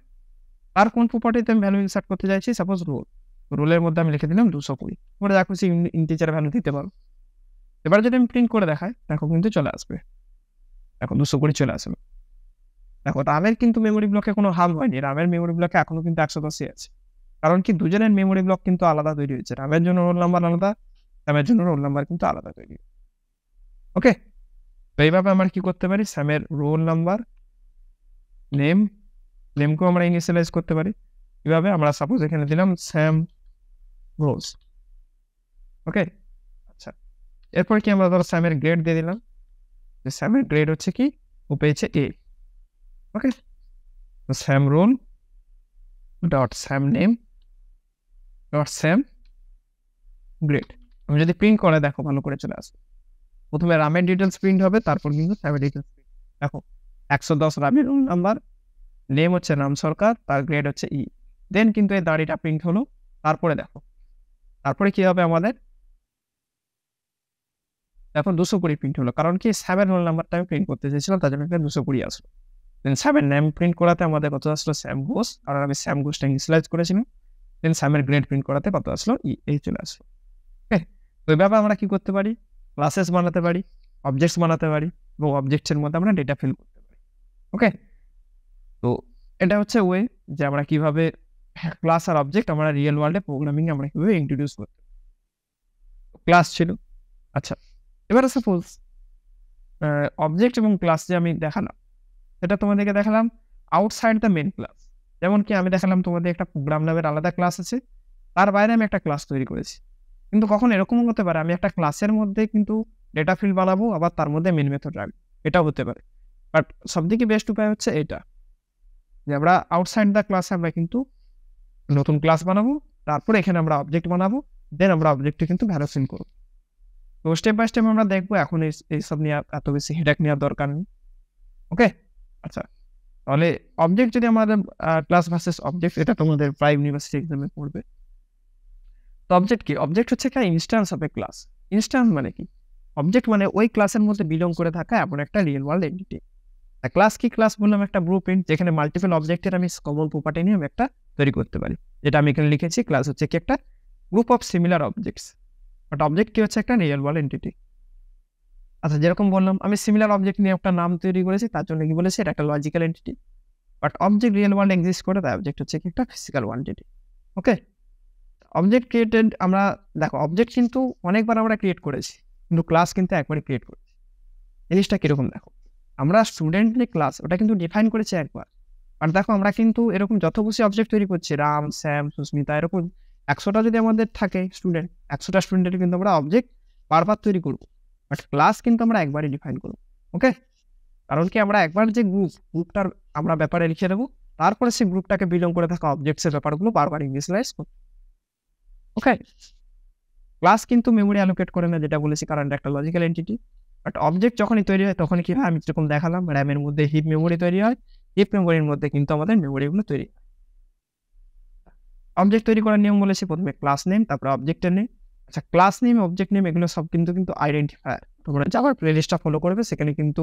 Speaker 1: তার কোন প্রপার্টিতে আমি ভ্যালু ইনসার্ট করতে চাইছি? সাপোজ রোল, রোলের মধ্যে আমি লিখে দিলাম 220। তোমরা যা খুশি ইন্টিজার ভ্যালু দিতে পারো। এবার যদি আমি প্রিন্ট করে দেখাই, দেখো কিন্তু চলে আসবে, দেখো 220 চলে আসবে। দেখো, রামের কিন্তু মেমোরি ব্লকে কোনো হাল হয়নি, রামের মেমোরি ব্লকে এখনো কিন্তু 110 আছে। কারণ কি? দুজনের মেমোরি ব্লক কিন্তু আলাদা তৈরি হয়েছে, রামের জন্য রোল নাম্বার আলাদা, স্যামের জন্য রোল নাম্বার কিন্তু আলাদা তৈরি। ওকে, তো এইভাবে আমরা কি করতে পারি? স্যামের রোল নাম্বার, নেম, নেমকেও আমরা ইনিশিয়ালাইজ করতে পারি। এভাবে আমরা সাপোজ এখানে দিলাম স্যাম রোজ। ওকে, আচ্ছা, এরপর কি? আমরা ধরো স্যামের গ্রেড দিয়ে দিলাম, যে স্যামের গ্রেড হচ্ছে কি? ও পেয়েছে এ। ওকে, তো Sam roll dot Sam name dot Sam grade. আমি যদি প্রিন্ট করে দেখো, ভালো করে চলে আসবে। প্রথমে রামের ডিটেলস প্রিন্ট হবে, তারপর কিন্তু স্যামের ডিটেলস প্রিন্ট। দেখো, 110 রামের রোল নাম্বার, নেম হচ্ছে রাম সরকার, তার গ্রেড হচ্ছে ই। দেন কিন্তু এই দাড়িটা প্রিন্ট হলো। তারপরে দেখো, তারপরে কি হবে আমাদের? এখন 220 প্রিন্ট হলো, কারণ কি? স্যামের রোল নাম্বারটা আমি প্রিন্ট করতে চাইছিলাম, তার জন্য 220 আসলো। দেন স্যামের নেম প্রিন্ট করাতে আমাদের কত আসলো? স্যাম ঘোষ, কারণ আমি স্যাম ঘোষটা ইনিশিয়ালাইজ করেছিলাম। দেন স্যামের গ্রেড প্রিন্ট করাতে কত আসলো? এই চলে আসলো। ওকে, তো এইভাবে আমরা কি করতে পারি? ক্লাসেস বানাতে পারি, অবজেক্টস বানাতে পারি, এবং অবজেক্টসের মধ্যে আমরা ডেটা ফিল করতে পারি। ওকে, তো এটা হচ্ছে ওয়ে যে আমরা কিভাবে ক্লাস আর অবজেক্ট আমরা রিয়েল ওয়ার্ল্ডে প্রোগ্রামিং আমরা কিভাবে ইন্ট্রোডিউস করতে। ক্লাস ছিল। আচ্ছা, এবারে সাপোজ অবজেক্ট এবং ক্লাস যে আমি দেখালাম, সেটা তোমাদেরকে দেখালাম আউটসাইড দ্য মেন ক্লাস। যেমন কি আমি দেখালাম তোমাদের একটা প্রোগ্রাম নামের আলাদা ক্লাস আছে, তার বাইরে আমি একটা ক্লাস তৈরি করেছি। কিন্তু কখন এরকম হতে পারে, আমি একটা ক্লাসের মধ্যে কিন্তু ডেটা ফিল্ড বানাবো, আবার তার মধ্যে মেন মেথড রাখবো। এটাও হতে পারে। বাট সবথেকে বেস্ট উপায় হচ্ছে এটা, যে আমরা আউটসাইড দ্য ক্লাসে আমরা কিন্তু নতুন ক্লাস বানাবো, তারপরে এখানে আমরা অবজেক্ট বানাবো, দেন আমরা অবজেক্টে কিন্তু ভ্যালুসিং করব। তো স্টেপ বাই স্টেপ আমরা দেখবো, এখন এইসব নিয়ে এত বেশি হেডেক নেওয়ার দরকার নেই। ওকে, আচ্ছা, তাহলে অবজেক্ট যদি আমাদের ক্লাস ভার্সেস অবজেক্ট, এটা তোমাদের প্রাইম ইউনিভার্সিটি এক্সামে পড়বে। তো অবজেক্ট কি? অবজেক্ট হচ্ছে একটা instance of A class. Instance মানে কি? অবজেক্ট মানে ওই ক্লাসের মধ্যে বিলং করে থাকা এমন একটা রিয়েল ওয়ার্ল্ড এন্টিটি। ক্লাস কি? ক্লাস বললাম একটা ব্লুপ্রিন্ট, যেখানে মাল্টিপল অবজেক্টের আমি কমন প্রপার্টি নিয়ে আমি একটা তৈরি করতে পারি। যেটা আমি এখানে লিখেছি, ক্লাস হচ্ছে কি একটা group of similar objects. But object কি হচ্ছে একটা রিয়েল ওয়ার্ল্ড এন্টিটি। আচ্ছা, যেরকম বললাম আমি সিমিলার অবজেক্ট নিয়ে একটা নাম তৈরি করেছি, তার জন্য কি বলেছি, এটা একটা logical entity. But object real world exist করে, তাই অবজেক্ট হচ্ছে কি একটা ফিজিক্যাল এন্টিটি। ওকে, অবজেক্ট ক্রিয়েটেড, আমরা দেখো অবজেক্ট কিন্তু অনেকবার আমরা ক্রিয়েট করেছি, কিন্তু ক্লাস কিন্তু একবারই ক্রিয়েট করেছি। জিনিসটা কিরকম দেখো, আমরা স্টুডেন্ট যে ক্লাস ওটা কিন্তু ডিফাইন করেছি একবার। আর দেখো আমরা কিন্তু এরকম যত খুশি অবজেক্ট তৈরি করছি, রাম, শ্যাম, সুস্মিতা, এরকম 100টা যদি আমাদের থাকে স্টুডেন্ট, 100টা স্টুডেন্টের কিন্তু আমরা অবজেক্ট বারবার তৈরি করবো। বাট ক্লাস কিন্তু আমরা একবারই ডিফাইন করবো। ওকে, কারণ কি আমরা একবার যে গ্রুপটার আমরা ব্যাপারে লিখে দেবো, তারপরে সেই গ্রুপটাকে বিলং করে থাকা অবজেক্টসের ব্যাপারগুলো বারবার ইনিশিয়ালাইজ করবো। ওকে, ক্লাস কিন্তু মেমোরি অ্যালোকেট করে না, যেটা বলেছি, কারণ এটা একটা লজিক্যাল এন্টিটি। বাট অবজেক্ট যখনই তৈরি হয় তখন কি হয়, আমি যেরকম দেখালাম, র্যামের মধ্যে হিপ মেমোরি তৈরি হয়, হিপ মেমোরির মধ্যে কিন্তু আমাদের মেমোরিগুলো তৈরি হয়। অবজেক্ট তৈরি করার নিয়ম বলেছি, প্রথমে ক্লাস নেম, তারপরে অবজেক্টের নেম। আচ্ছা, ক্লাস নেম, অবজেক্ট নেম এগুলো সব কিন্তু আইডেন্টিফায়ার। তোমরা যাবার প্লেলিস্টটা ফলো করবে, সেখানে কিন্তু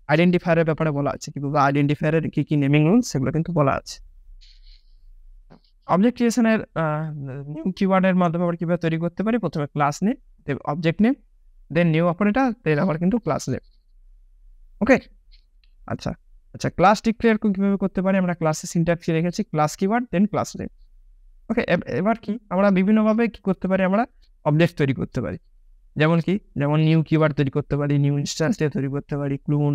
Speaker 1: আইডেন্টিফায়ারের ব্যাপারে বলা আছে, কিভাবে আইডেন্টিফায়ারের কি কি নেমিং রুলস সেগুলো কিন্তু বলা আছে। অবজেক্ট ক্রিয়েশনের নিউ কিওয়ার্ডের মাধ্যমে আমরা কিভাবে তৈরি করতে পারি, প্রথমে class name, then object name, then new operator, then আবার কিন্তু ক্লাস নেম। ওকে, আচ্ছা আচ্ছা, ক্লাস ডিক্লেয়ার কিভাবে করতে পারি, আমরা ক্লাসে সিনট্যাক্স রেখেছি, ক্লাস কিওয়ার্ড দেন ক্লাস নেম। ওকে, এবার কি আমরা বিভিন্নভাবে কি করতে পারি, আমরা অবজেক্ট তৈরি করতে পারি। যেমন কি, যেমন নিউ কিওয়ার্ড তৈরি করতে পারি, নিউ ইনস্ট্যান্স দিয়ে তৈরি করতে পারি, ক্লোন,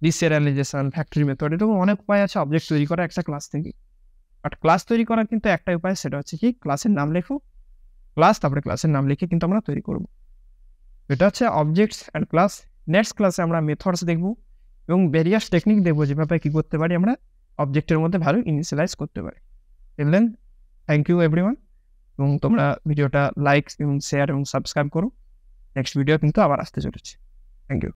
Speaker 1: ডিসেরিয়ালাইজেশন, ফ্যাক্টরি মেথড, এরকম অনেক উপায় আছে অবজেক্ট তৈরি করা একটা ক্লাস থেকে। বাট ক্লাস তৈরি করার কিন্তু একটাই উপায়, সেটা হচ্ছে কি, ক্লাসের নাম লেখো, ক্লাস, তারপরে ক্লাসের নাম লিখে কিন্তু আমরা তৈরি করব। এটা হচ্ছে অবজেক্টস অ্যান্ড ক্লাস। নেক্সট ক্লাসে আমরা মেথডস দেখব এবং ভেরিয়াস টেকনিক দেখবো, যেভাবে কি করতে পারি আমরা অবজেক্টের মধ্যে ভ্যালু ইনিশিয়ালাইজ করতে পারি। দেন থ্যাংক ইউ এভরিওয়ান, এবং তোমরা ভিডিওটা লাইক এবং শেয়ার এবং সাবস্ক্রাইব করো। নেক্সট ভিডিও কিন্তু আবার আসতে চলেছে। Thank you.